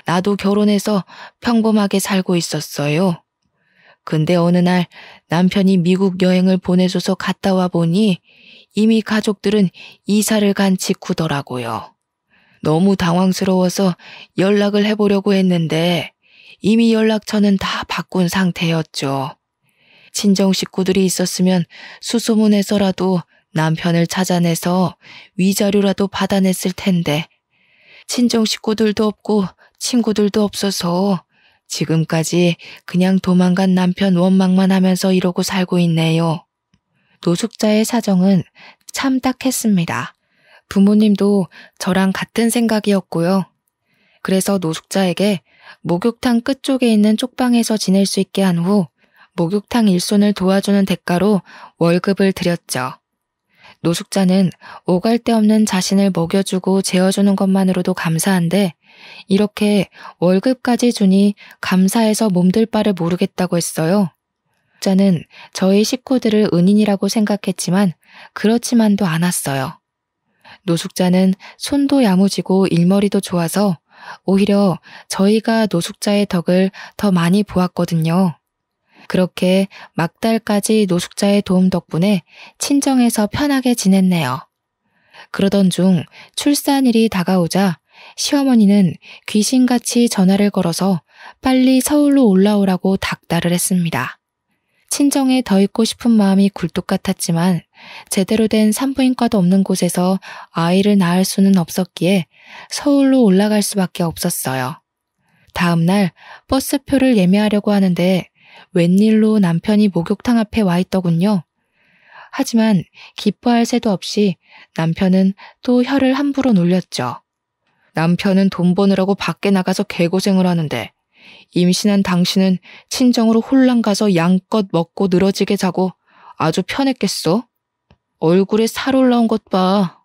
나도 결혼해서 평범하게 살고 있었어요. 근데 어느 날 남편이 미국 여행을 보내줘서 갔다 와 보니 이미 가족들은 이사를 간 직후더라고요. 너무 당황스러워서 연락을 해보려고 했는데 이미 연락처는 다 바꾼 상태였죠. 친정 식구들이 있었으면 수소문해서라도 남편을 찾아내서 위자료라도 받아냈을 텐데 친정 식구들도 없고 친구들도 없어서 지금까지 그냥 도망간 남편 원망만 하면서 이러고 살고 있네요. 노숙자의 사정은 참 딱했습니다. 부모님도 저랑 같은 생각이었고요. 그래서 노숙자에게 목욕탕 끝쪽에 있는 쪽방에서 지낼 수 있게 한 후 목욕탕 일손을 도와주는 대가로 월급을 드렸죠. 노숙자는 오갈 데 없는 자신을 먹여주고 재워주는 것만으로도 감사한데 이렇게 월급까지 주니 감사해서 몸둘 바를 모르겠다고 했어요. 노숙자는 저희 식구들을 은인이라고 생각했지만 그렇지만도 않았어요. 노숙자는 손도 야무지고 일머리도 좋아서 오히려 저희가 노숙자의 덕을 더 많이 보았거든요. 그렇게 막달까지 노숙자의 도움 덕분에 친정에서 편하게 지냈네요. 그러던 중 출산일이 다가오자 시어머니는 귀신같이 전화를 걸어서 빨리 서울로 올라오라고 닥달을 했습니다. 친정에 더 있고 싶은 마음이 굴뚝 같았지만 제대로 된 산부인과도 없는 곳에서 아이를 낳을 수는 없었기에 서울로 올라갈 수밖에 없었어요. 다음 날 버스표를 예매하려고 하는데 웬일로 남편이 목욕탕 앞에 와 있더군요. 하지만 기뻐할 새도 없이 남편은 또 혀를 함부로 놀렸죠. 남편은 돈 버느라고 밖에 나가서 개고생을 하는데 임신한 당신은 친정으로 홀랑 가서 양껏 먹고 늘어지게 자고 아주 편했겠어? 얼굴에 살 올라온 것 봐.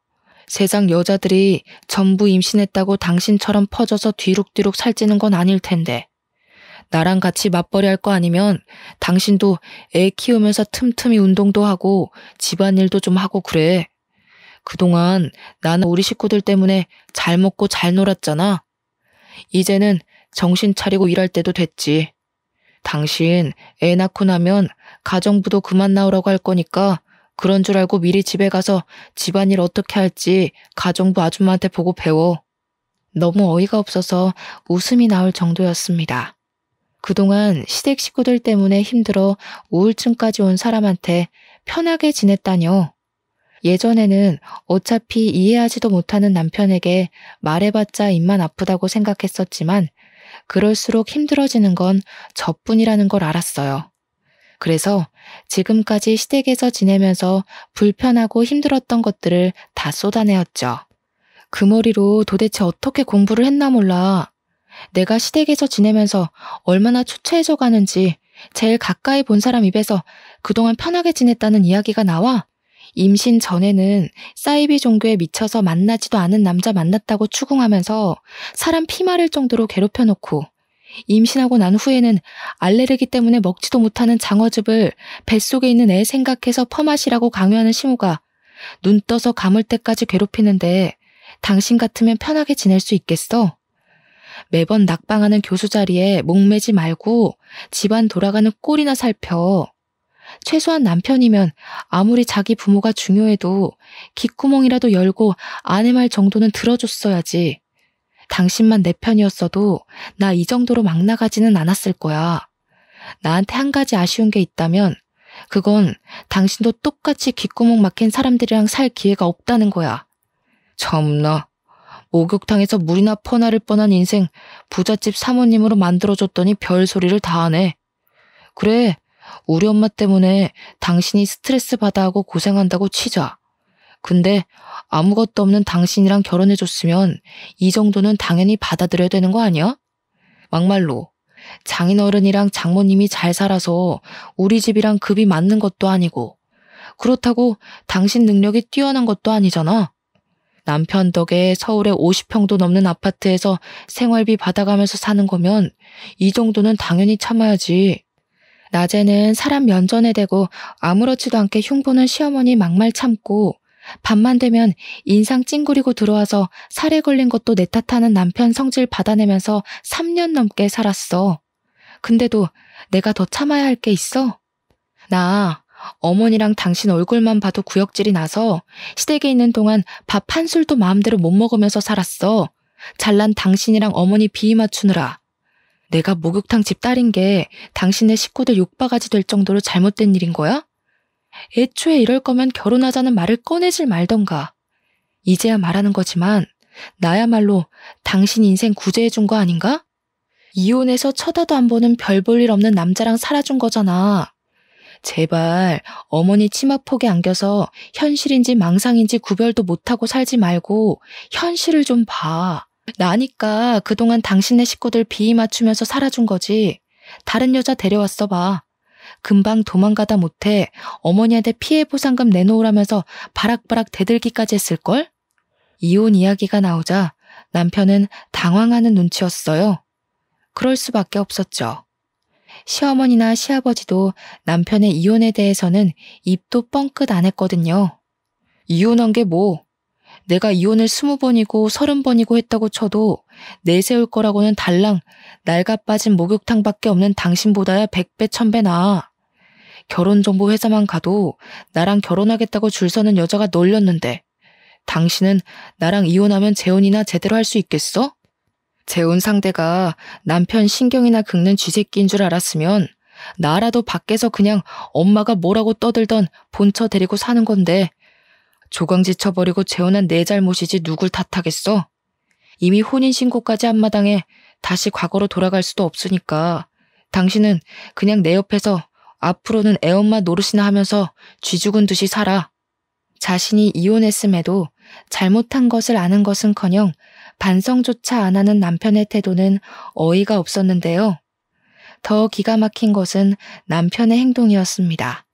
세상 여자들이 전부 임신했다고 당신처럼 퍼져서 뒤룩뒤룩 살찌는 건 아닐 텐데. 나랑 같이 맞벌이 할 거 아니면 당신도 애 키우면서 틈틈이 운동도 하고 집안일도 좀 하고 그래. 그동안 나는 우리 식구들 때문에 잘 먹고 잘 놀았잖아. 이제는 정신 차리고 일할 때도 됐지. 당신 애 낳고 나면 가정부도 그만 나오라고 할 거니까 그런 줄 알고 미리 집에 가서 집안일 어떻게 할지 가정부 아줌마한테 보고 배워. 너무 어이가 없어서 웃음이 나올 정도였습니다. 그동안 시댁 식구들 때문에 힘들어 우울증까지 온 사람한테 편하게 지냈다뇨. 예전에는 어차피 이해하지도 못하는 남편에게 말해봤자 입만 아프다고 생각했었지만 그럴수록 힘들어지는 건 저뿐이라는 걸 알았어요. 그래서 지금까지 시댁에서 지내면서 불편하고 힘들었던 것들을 다 쏟아내었죠. 그 머리로 도대체 어떻게 공부를 했나 몰라. 내가 시댁에서 지내면서 얼마나 초췌해져 가는지 제일 가까이 본 사람 입에서 그동안 편하게 지냈다는 이야기가 나와. 임신 전에는 사이비 종교에 미쳐서 만나지도 않은 남자 만났다고 추궁하면서 사람 피 마를 정도로 괴롭혀놓고 임신하고 난 후에는 알레르기 때문에 먹지도 못하는 장어즙을 뱃속에 있는 애 생각해서 퍼마시라고 강요하는 시모가 눈 떠서 감을 때까지 괴롭히는데 당신 같으면 편하게 지낼 수 있겠어? 매번 낙방하는 교수 자리에 목매지 말고 집안 돌아가는 꼴이나 살펴. 최소한 남편이면 아무리 자기 부모가 중요해도 귓구멍이라도 열고 아내 말 정도는 들어줬어야지. 당신만 내 편이었어도 나 이 정도로 막 나가지는 않았을 거야. 나한테 한 가지 아쉬운 게 있다면 그건 당신도 똑같이 귓구멍 막힌 사람들이랑 살 기회가 없다는 거야. 참나. 목욕탕에서 물이나 퍼나를 뻔한 인생 부잣집 사모님으로 만들어줬더니 별소리를 다 하네. 그래, 우리 엄마 때문에 당신이 스트레스 받아 하고 고생한다고 치자. 근데 아무것도 없는 당신이랑 결혼해줬으면 이 정도는 당연히 받아들여야 되는 거 아니야? 막말로 장인어른이랑 장모님이 잘 살아서 우리 집이랑 급이 맞는 것도 아니고 그렇다고 당신 능력이 뛰어난 것도 아니잖아. 남편 덕에 서울에 50평도 넘는 아파트에서 생활비 받아가면서 사는 거면 이 정도는 당연히 참아야지. 낮에는 사람 면전에 대고 아무렇지도 않게 흉보는 시어머니 막말 참고 밤만 되면 인상 찡그리고 들어와서 살에 걸린 것도 내 탓하는 남편 성질 받아내면서 3년 넘게 살았어. 근데도 내가 더 참아야 할 게 있어? 나 어머니랑 당신 얼굴만 봐도 구역질이 나서 시댁에 있는 동안 밥 한 술도 마음대로 못 먹으면서 살았어. 잘난 당신이랑 어머니 비위 맞추느라. 내가 목욕탕 집 딸인 게 당신네 식구들 욕바가지 될 정도로 잘못된 일인 거야? 애초에 이럴 거면 결혼하자는 말을 꺼내질 말던가. 이제야 말하는 거지만 나야말로 당신 인생 구제해준 거 아닌가? 이혼해서 쳐다도 안 보는 별 볼 일 없는 남자랑 살아준 거잖아. 제발 어머니 치마폭에 안겨서 현실인지 망상인지 구별도 못하고 살지 말고 현실을 좀 봐. 나니까 그동안 당신네 식구들 비위 맞추면서 살아준 거지. 다른 여자 데려왔어 봐. 금방 도망가다 못해 어머니한테 피해 보상금 내놓으라면서 바락바락 대들기까지 했을걸? 이혼 이야기가 나오자 남편은 당황하는 눈치였어요. 그럴 수밖에 없었죠. 시어머니나 시아버지도 남편의 이혼에 대해서는 입도 뻥끗 안 했거든요. 이혼한 게 뭐? 내가 이혼을 20번이고 30번이고 했다고 쳐도 내세울 거라고는 달랑 낡아 빠진 목욕탕밖에 없는 당신보다야 100배 1000배 나아. 결혼정보회사만 가도 나랑 결혼하겠다고 줄 서는 여자가 널렸는데 당신은 나랑 이혼하면 재혼이나 제대로 할 수 있겠어? 재혼 상대가 남편 신경이나 긁는 쥐새끼인 줄 알았으면 나라도 밖에서 그냥 엄마가 뭐라고 떠들던 본처 데리고 사는 건데 조강지 쳐버리고 재혼한 내 잘못이지 누굴 탓하겠어? 이미 혼인신고까지 한 마당에 다시 과거로 돌아갈 수도 없으니까 당신은 그냥 내 옆에서 앞으로는 애엄마 노릇이나 하면서 쥐 죽은 듯이 살아. 자신이 이혼했음에도 잘못한 것을 아는 것은커녕 반성조차 안 하는 남편의 태도는 어이가 없었는데요. 더 기가 막힌 것은 남편의 행동이었습니다.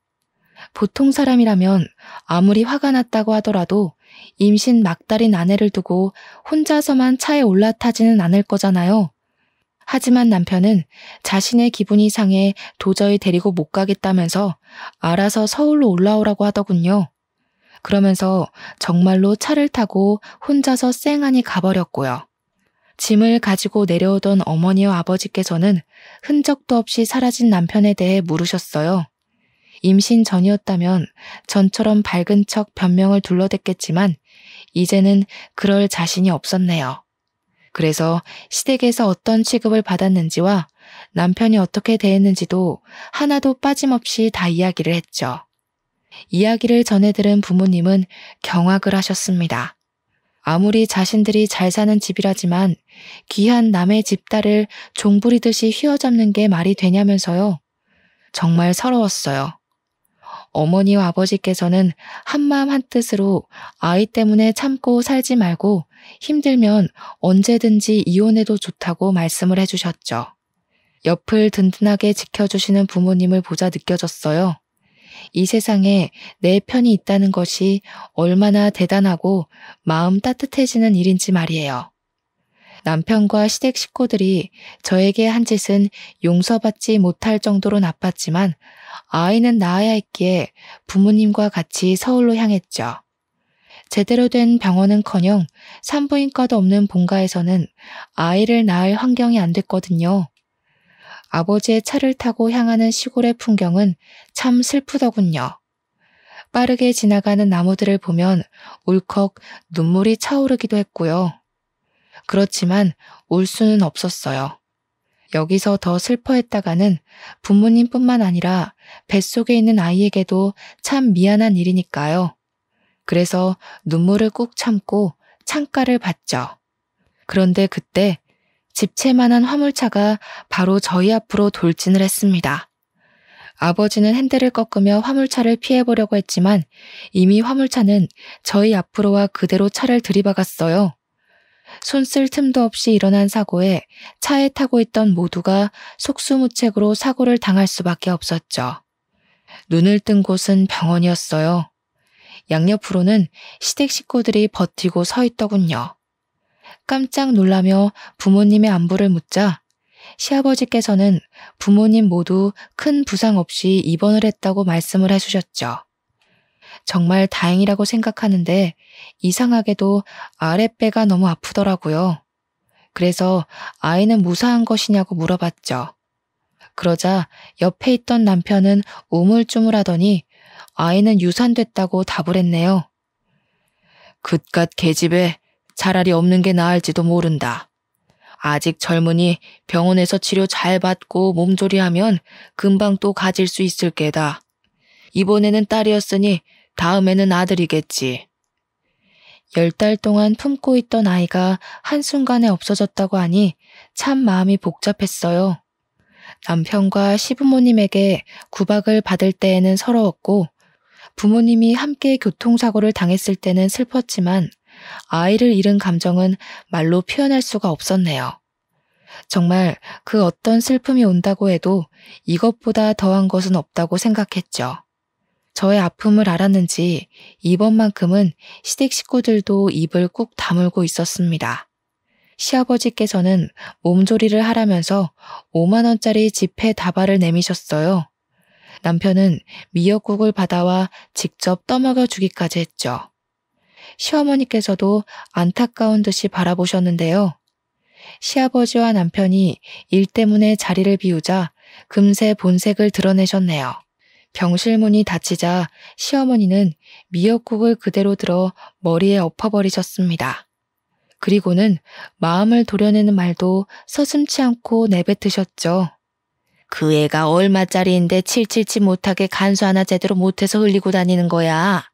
보통 사람이라면 아무리 화가 났다고 하더라도 임신 막달인 아내를 두고 혼자서만 차에 올라타지는 않을 거잖아요. 하지만 남편은 자신의 기분이 상해 도저히 데리고 못 가겠다면서 알아서 서울로 올라오라고 하더군요. 그러면서 정말로 차를 타고 혼자서 쌩하니 가버렸고요. 짐을 가지고 내려오던 어머니와 아버지께서는 흔적도 없이 사라진 남편에 대해 물으셨어요. 임신 전이었다면 전처럼 밝은 척 변명을 둘러댔겠지만 이제는 그럴 자신이 없었네요. 그래서 시댁에서 어떤 취급을 받았는지와 남편이 어떻게 대했는지도 하나도 빠짐없이 다 이야기를 했죠. 이야기를 전해 들은 부모님은 경악을 하셨습니다. 아무리 자신들이 잘 사는 집이라지만 귀한 남의 집딸을 종부리듯이 휘어잡는 게 말이 되냐면서요. 정말 서러웠어요. 어머니와 아버지께서는 한마음 한뜻으로 아이 때문에 참고 살지 말고 힘들면 언제든지 이혼해도 좋다고 말씀을 해주셨죠. 옆을 든든하게 지켜주시는 부모님을 보자 느껴졌어요. 이 세상에 내 편이 있다는 것이 얼마나 대단하고 마음 따뜻해지는 일인지 말이에요. 남편과 시댁 식구들이 저에게 한 짓은 용서받지 못할 정도로 나빴지만 아이는 낳아야 했기에 부모님과 같이 서울로 향했죠. 제대로 된 병원은커녕 산부인과도 없는 본가에서는 아이를 낳을 환경이 안 됐거든요. 아버지의 차를 타고 향하는 시골의 풍경은 참 슬프더군요. 빠르게 지나가는 나무들을 보면 울컥 눈물이 차오르기도 했고요. 그렇지만 울 수는 없었어요. 여기서 더 슬퍼했다가는 부모님뿐만 아니라 뱃속에 있는 아이에게도 참 미안한 일이니까요. 그래서 눈물을 꾹 참고 창가를 봤죠. 그런데 그때 집채만한 화물차가 바로 저희 앞으로 돌진을 했습니다. 아버지는 핸들을 꺾으며 화물차를 피해보려고 했지만 이미 화물차는 저희 앞으로와 그대로 차를 들이박았어요. 손 쓸 틈도 없이 일어난 사고에 차에 타고 있던 모두가 속수무책으로 사고를 당할 수밖에 없었죠. 눈을 뜬 곳은 병원이었어요. 양옆으로는 시댁 식구들이 버티고 서 있더군요. 깜짝 놀라며 부모님의 안부를 묻자 시아버지께서는 부모님 모두 큰 부상 없이 입원을 했다고 말씀을 해주셨죠. 정말 다행이라고 생각하는데 이상하게도 아랫배가 너무 아프더라고요. 그래서 아이는 무사한 것이냐고 물어봤죠. 그러자 옆에 있던 남편은 우물쭈물하더니 아이는 유산됐다고 답을 했네요. 그깟 계집애 차라리 없는 게 나을지도 모른다. 아직 젊으니 병원에서 치료 잘 받고 몸조리하면 금방 또 가질 수 있을 게다. 이번에는 딸이었으니 다음에는 아들이겠지. 10달 동안 품고 있던 아이가 한순간에 없어졌다고 하니 참 마음이 복잡했어요. 남편과 시부모님에게 구박을 받을 때에는 서러웠고 부모님이 함께 교통사고를 당했을 때는 슬펐지만 아이를 잃은 감정은 말로 표현할 수가 없었네요. 정말 그 어떤 슬픔이 온다고 해도 이것보다 더한 것은 없다고 생각했죠. 저의 아픔을 알았는지 이번만큼은 시댁 식구들도 입을 꾹 다물고 있었습니다. 시아버지께서는 몸조리를 하라면서 5만 원짜리 지폐 다발을 내미셨어요. 남편은 미역국을 받아와 직접 떠먹여 주기까지 했죠. 시어머니께서도 안타까운 듯이 바라보셨는데요. 시아버지와 남편이 일 때문에 자리를 비우자 금세 본색을 드러내셨네요. 병실문이 닫히자 시어머니는 미역국을 그대로 들어 머리에 엎어버리셨습니다. 그리고는 마음을 도려내는 말도 서슴지 않고 내뱉으셨죠. 그 애가 얼마짜리인데 칠칠치 못하게 간수 하나 제대로 못해서 흘리고 다니는 거야.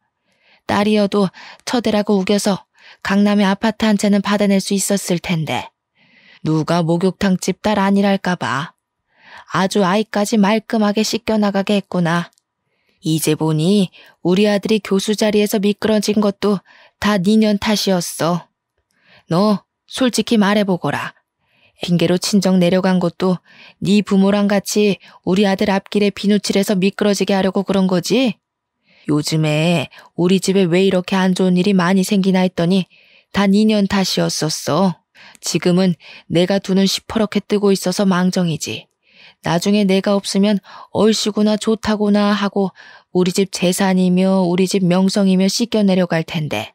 딸이어도 처대라고 우겨서 강남의 아파트 한 채는 받아낼 수 있었을 텐데. 누가 목욕탕집 딸 아니랄까봐. 아주 아이까지 말끔하게 씻겨나가게 했구나. 이제 보니 우리 아들이 교수 자리에서 미끄러진 것도 다 니년 탓이었어. 너 솔직히 말해보거라. 핑계로 친정 내려간 것도 네 부모랑 같이 우리 아들 앞길에 비누칠해서 미끄러지게 하려고 그런 거지? 요즘에 우리 집에 왜 이렇게 안 좋은 일이 많이 생기나 했더니 다 니년 탓이었었어. 지금은 내가 두 눈 시퍼렇게 뜨고 있어서 망정이지. 나중에 내가 없으면 얼씨구나 좋다구나 하고 우리 집 재산이며 우리 집 명성이며 씻겨 내려갈 텐데.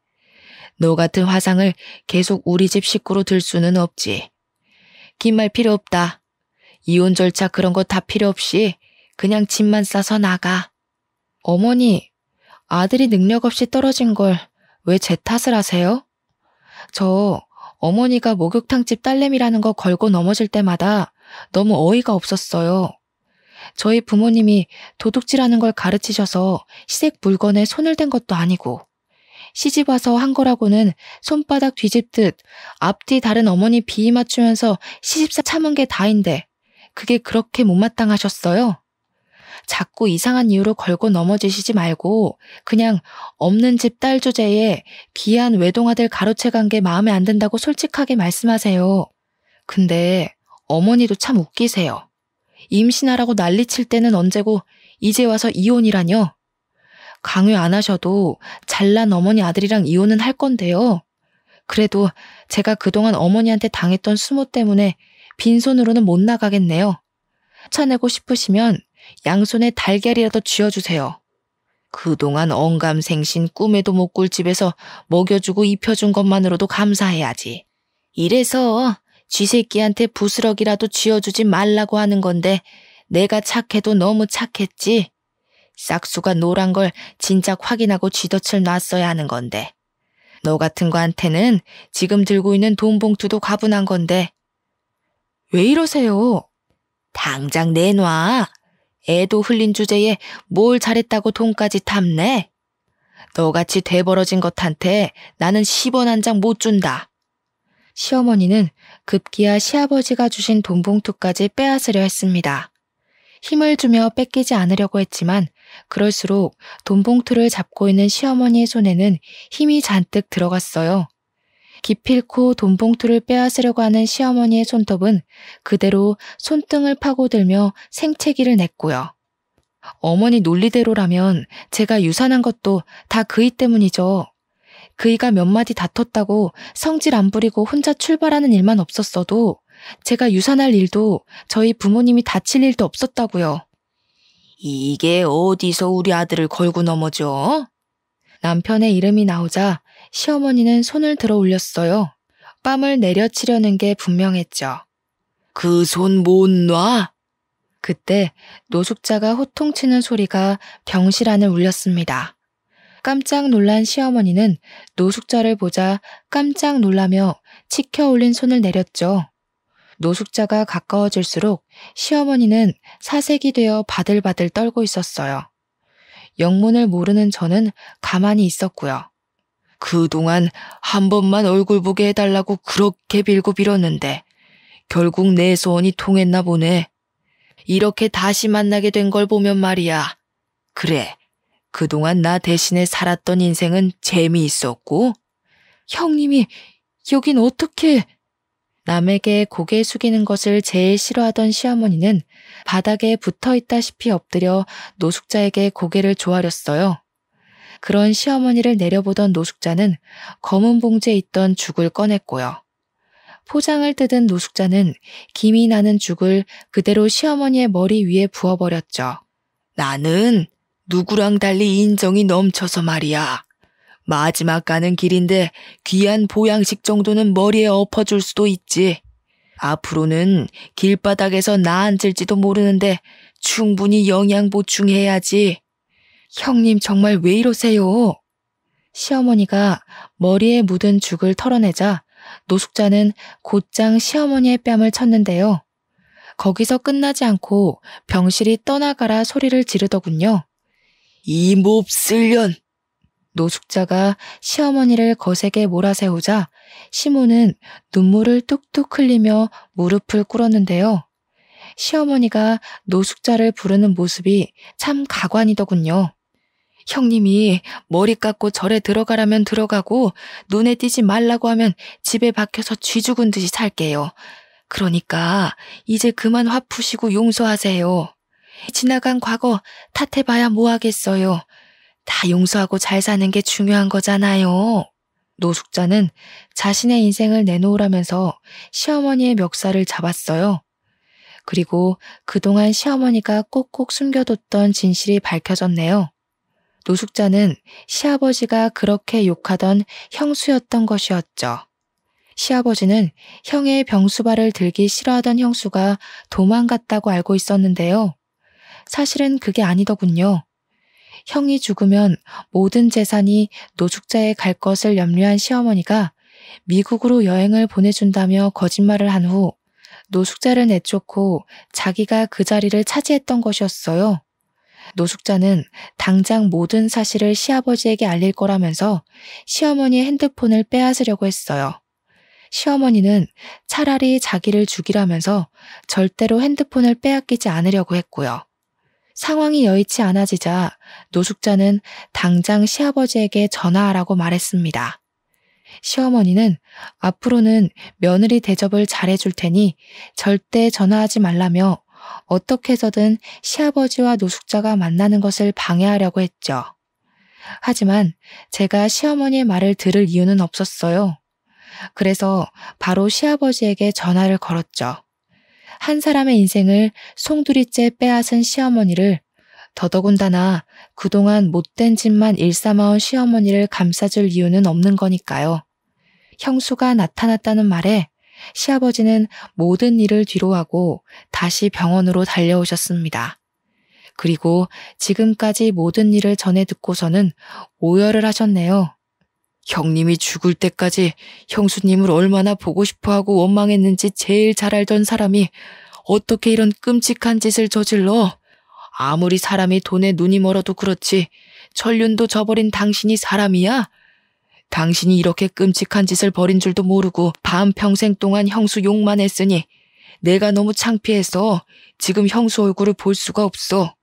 너 같은 화상을 계속 우리 집 식구로 들 수는 없지. 긴 말 필요 없다. 이혼 절차 그런 거 다 필요 없이 그냥 짐만 싸서 나가. 어머니, 아들이 능력 없이 떨어진 걸 왜 제 탓을 하세요? 저 어머니가 목욕탕집 딸내미라는 거 걸고 넘어질 때마다 너무 어이가 없었어요. 저희 부모님이 도둑질하는 걸 가르치셔서 시댁 물건에 손을 댄 것도 아니고 시집 와서 한 거라고는 손바닥 뒤집듯 앞뒤 다른 어머니 비위 맞추면서 시집사 참은 게 다인데 그게 그렇게 못마땅하셨어요? 자꾸 이상한 이유로 걸고 넘어지시지 말고 그냥 없는 집 딸 주제에 귀한 외동아들 가로채간 게 마음에 안 든다고 솔직하게 말씀하세요. 근데 어머니도 참 웃기세요. 임신하라고 난리칠 때는 언제고 이제 와서 이혼이라뇨? 강요 안 하셔도 잘난 어머니 아들이랑 이혼은 할 건데요. 그래도 제가 그동안 어머니한테 당했던 수모 때문에 빈손으로는 못 나가겠네요. 차내고 싶으시면 양손에 달걀이라도 쥐어주세요. 그동안 언감생신 꿈에도 못 꿀 집에서 먹여주고 입혀준 것만으로도 감사해야지. 이래서 쥐새끼한테 부스럭이라도 쥐어주지 말라고 하는 건데 내가 착해도 너무 착했지. 싹수가 노란 걸 진작 확인하고 쥐덫을 놨어야 하는 건데. 너 같은 거한테는 지금 들고 있는 돈 봉투도 가분한 건데. 왜 이러세요? 당장 내놔. 애도 흘린 주제에 뭘 잘했다고 돈까지 탐내? 너같이 돼버러진 것한테 나는 10원 한 장 못 준다. 시어머니는 급기야 시아버지가 주신 돈 봉투까지 빼앗으려 했습니다. 힘을 주며 뺏기지 않으려고 했지만 그럴수록 돈 봉투를 잡고 있는 시어머니의 손에는 힘이 잔뜩 들어갔어요. 기필코 돈 봉투를 빼앗으려고 하는 시어머니의 손톱은 그대로 손등을 파고들며 생채기를 냈고요. 어머니 논리대로라면 제가 유산한 것도 다 그이 때문이죠. 그이가 몇 마디 다퉜다고 성질 안 부리고 혼자 출발하는 일만 없었어도 제가 유산할 일도 저희 부모님이 다칠 일도 없었다고요. 이게 어디서 우리 아들을 걸고 넘어져? 남편의 이름이 나오자 시어머니는 손을 들어 올렸어요. 뺨을 내려치려는 게 분명했죠. 그 손 못 놔? 그때 노숙자가 호통치는 소리가 병실 안을 울렸습니다. 깜짝 놀란 시어머니는 노숙자를 보자 깜짝 놀라며 치켜 올린 손을 내렸죠. 노숙자가 가까워질수록 시어머니는 사색이 되어 바들바들 떨고 있었어요. 영문을 모르는 저는 가만히 있었고요. 그동안 한 번만 얼굴 보게 해달라고 그렇게 빌고 빌었는데 결국 내 소원이 통했나 보네. 이렇게 다시 만나게 된 걸 보면 말이야. 그래, 그동안 나 대신에 살았던 인생은 재미있었고. 형님이 여긴 어떻게... 남에게 고개 숙이는 것을 제일 싫어하던 시어머니는 바닥에 붙어있다시피 엎드려 노숙자에게 고개를 조아렸어요. 그런 시어머니를 내려보던 노숙자는 검은 봉지에 있던 죽을 꺼냈고요. 포장을 뜯은 노숙자는 김이 나는 죽을 그대로 시어머니의 머리 위에 부어버렸죠. 나는 누구랑 달리 인정이 넘쳐서 말이야. 마지막 가는 길인데 귀한 보양식 정도는 머리에 엎어줄 수도 있지. 앞으로는 길바닥에서 나 앉을지도 모르는데 충분히 영양 보충해야지. 형님 정말 왜 이러세요? 시어머니가 머리에 묻은 죽을 털어내자 노숙자는 곧장 시어머니의 뺨을 쳤는데요. 거기서 끝나지 않고 병실이 떠나가라 소리를 지르더군요. 이 몹쓸년! 노숙자가 시어머니를 거세게 몰아세우자 시모는 눈물을 뚝뚝 흘리며 무릎을 꿇었는데요. 시어머니가 노숙자를 부르는 모습이 참 가관이더군요. 형님이 머리 깎고 절에 들어가라면 들어가고 눈에 띄지 말라고 하면 집에 박혀서 쥐 죽은 듯이 살게요. 그러니까 이제 그만 화 푸시고 용서하세요. 지나간 과거 탓해봐야 뭐하겠어요. 다 용서하고 잘 사는 게 중요한 거잖아요. 노숙자는 자신의 인생을 내놓으라면서 시어머니의 멱살을 잡았어요. 그리고 그동안 시어머니가 꼭꼭 숨겨뒀던 진실이 밝혀졌네요. 노숙자는 시아버지가 그렇게 욕하던 형수였던 것이었죠. 시아버지는 형의 병수발을 들기 싫어하던 형수가 도망갔다고 알고 있었는데요. 사실은 그게 아니더군요. 형이 죽으면 모든 재산이 노숙자에 갈 것을 염려한 시어머니가 미국으로 여행을 보내준다며 거짓말을 한 후 노숙자를 내쫓고 자기가 그 자리를 차지했던 것이었어요. 노숙자는 당장 모든 사실을 시아버지에게 알릴 거라면서 시어머니의 핸드폰을 빼앗으려고 했어요. 시어머니는 차라리 자기를 죽이라면서 절대로 핸드폰을 빼앗기지 않으려고 했고요. 상황이 여의치 않아지자 노숙자는 당장 시아버지에게 전화하라고 말했습니다. 시어머니는 앞으로는 며느리 대접을 잘해줄 테니 절대 전화하지 말라며 어떻게 해서든 시아버지와 노숙자가 만나는 것을 방해하려고 했죠. 하지만 제가 시어머니의 말을 들을 이유는 없었어요. 그래서 바로 시아버지에게 전화를 걸었죠. 한 사람의 인생을 송두리째 빼앗은 시어머니를, 더더군다나 그동안 못된 짓만 일삼아온 시어머니를 감싸줄 이유는 없는 거니까요. 형수가 나타났다는 말에 시아버지는 모든 일을 뒤로하고 다시 병원으로 달려오셨습니다. 그리고 지금까지 모든 일을 전해 듣고서는 오열을 하셨네요. 형님이 죽을 때까지 형수님을 얼마나 보고 싶어하고 원망했는지 제일 잘 알던 사람이 어떻게 이런 끔찍한 짓을 저질러? 아무리 사람이 돈에 눈이 멀어도 그렇지 천륜도 저버린 당신이 사람이야? 당신이 이렇게 끔찍한 짓을 벌인 줄도 모르고 반평생 동안 형수 욕만 했으니 내가 너무 창피해서 지금 형수 얼굴을 볼 수가 없어.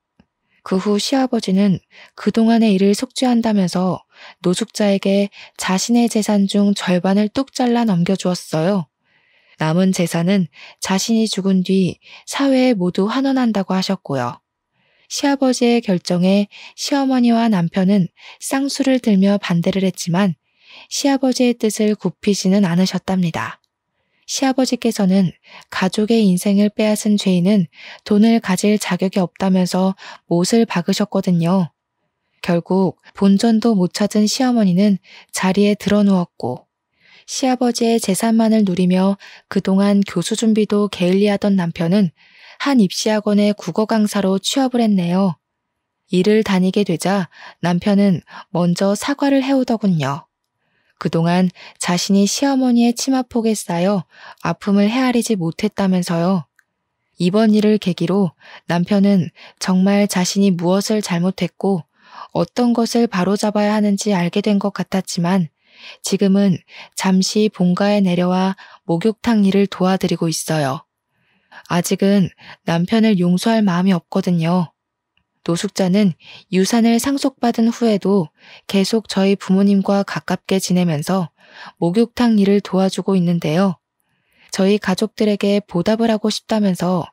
그 후 시아버지는 그동안의 일을 속죄한다면서 노숙자에게 자신의 재산 중 절반을 뚝 잘라 넘겨주었어요. 남은 재산은 자신이 죽은 뒤 사회에 모두 환원한다고 하셨고요. 시아버지의 결정에 시어머니와 남편은 쌍수를 들며 반대를 했지만 시아버지의 뜻을 굽히지는 않으셨답니다. 시아버지께서는 가족의 인생을 빼앗은 죄인은 돈을 가질 자격이 없다면서 못을 박으셨거든요. 결국 본전도 못 찾은 시어머니는 자리에 드러누웠고 시아버지의 재산만을 누리며 그동안 교수 준비도 게을리하던 남편은 한 입시학원의 국어 강사로 취업을 했네요. 일을 다니게 되자 남편은 먼저 사과를 해오더군요. 그동안 자신이 시어머니의 치마폭에 쌓여 아픔을 헤아리지 못했다면서요. 이번 일을 계기로 남편은 정말 자신이 무엇을 잘못했고 어떤 것을 바로잡아야 하는지 알게 된 것 같았지만 지금은 잠시 본가에 내려와 목욕탕 일을 도와드리고 있어요. 아직은 남편을 용서할 마음이 없거든요. 노숙자는 유산을 상속받은 후에도 계속 저희 부모님과 가깝게 지내면서 목욕탕 일을 도와주고 있는데요. 저희 가족들에게 보답을 하고 싶다면서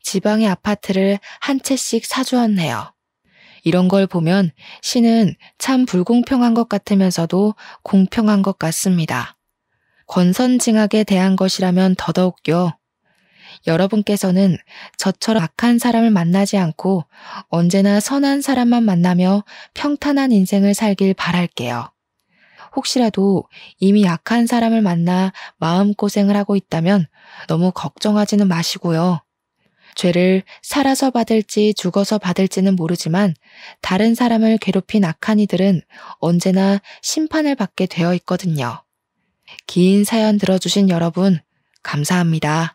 지방의 아파트를 한 채씩 사주었네요. 이런 걸 보면 신은 참 불공평한 것 같으면서도 공평한 것 같습니다. 권선징악에 대한 것이라면 더더욱요. 여러분께서는 저처럼 악한 사람을 만나지 않고 언제나 선한 사람만 만나며 평탄한 인생을 살길 바랄게요. 혹시라도 이미 악한 사람을 만나 마음고생을 하고 있다면 너무 걱정하지는 마시고요. 죄를 살아서 받을지 죽어서 받을지는 모르지만 다른 사람을 괴롭힌 악한 이들은 언제나 심판을 받게 되어 있거든요. 긴 사연 들어주신 여러분, 감사합니다.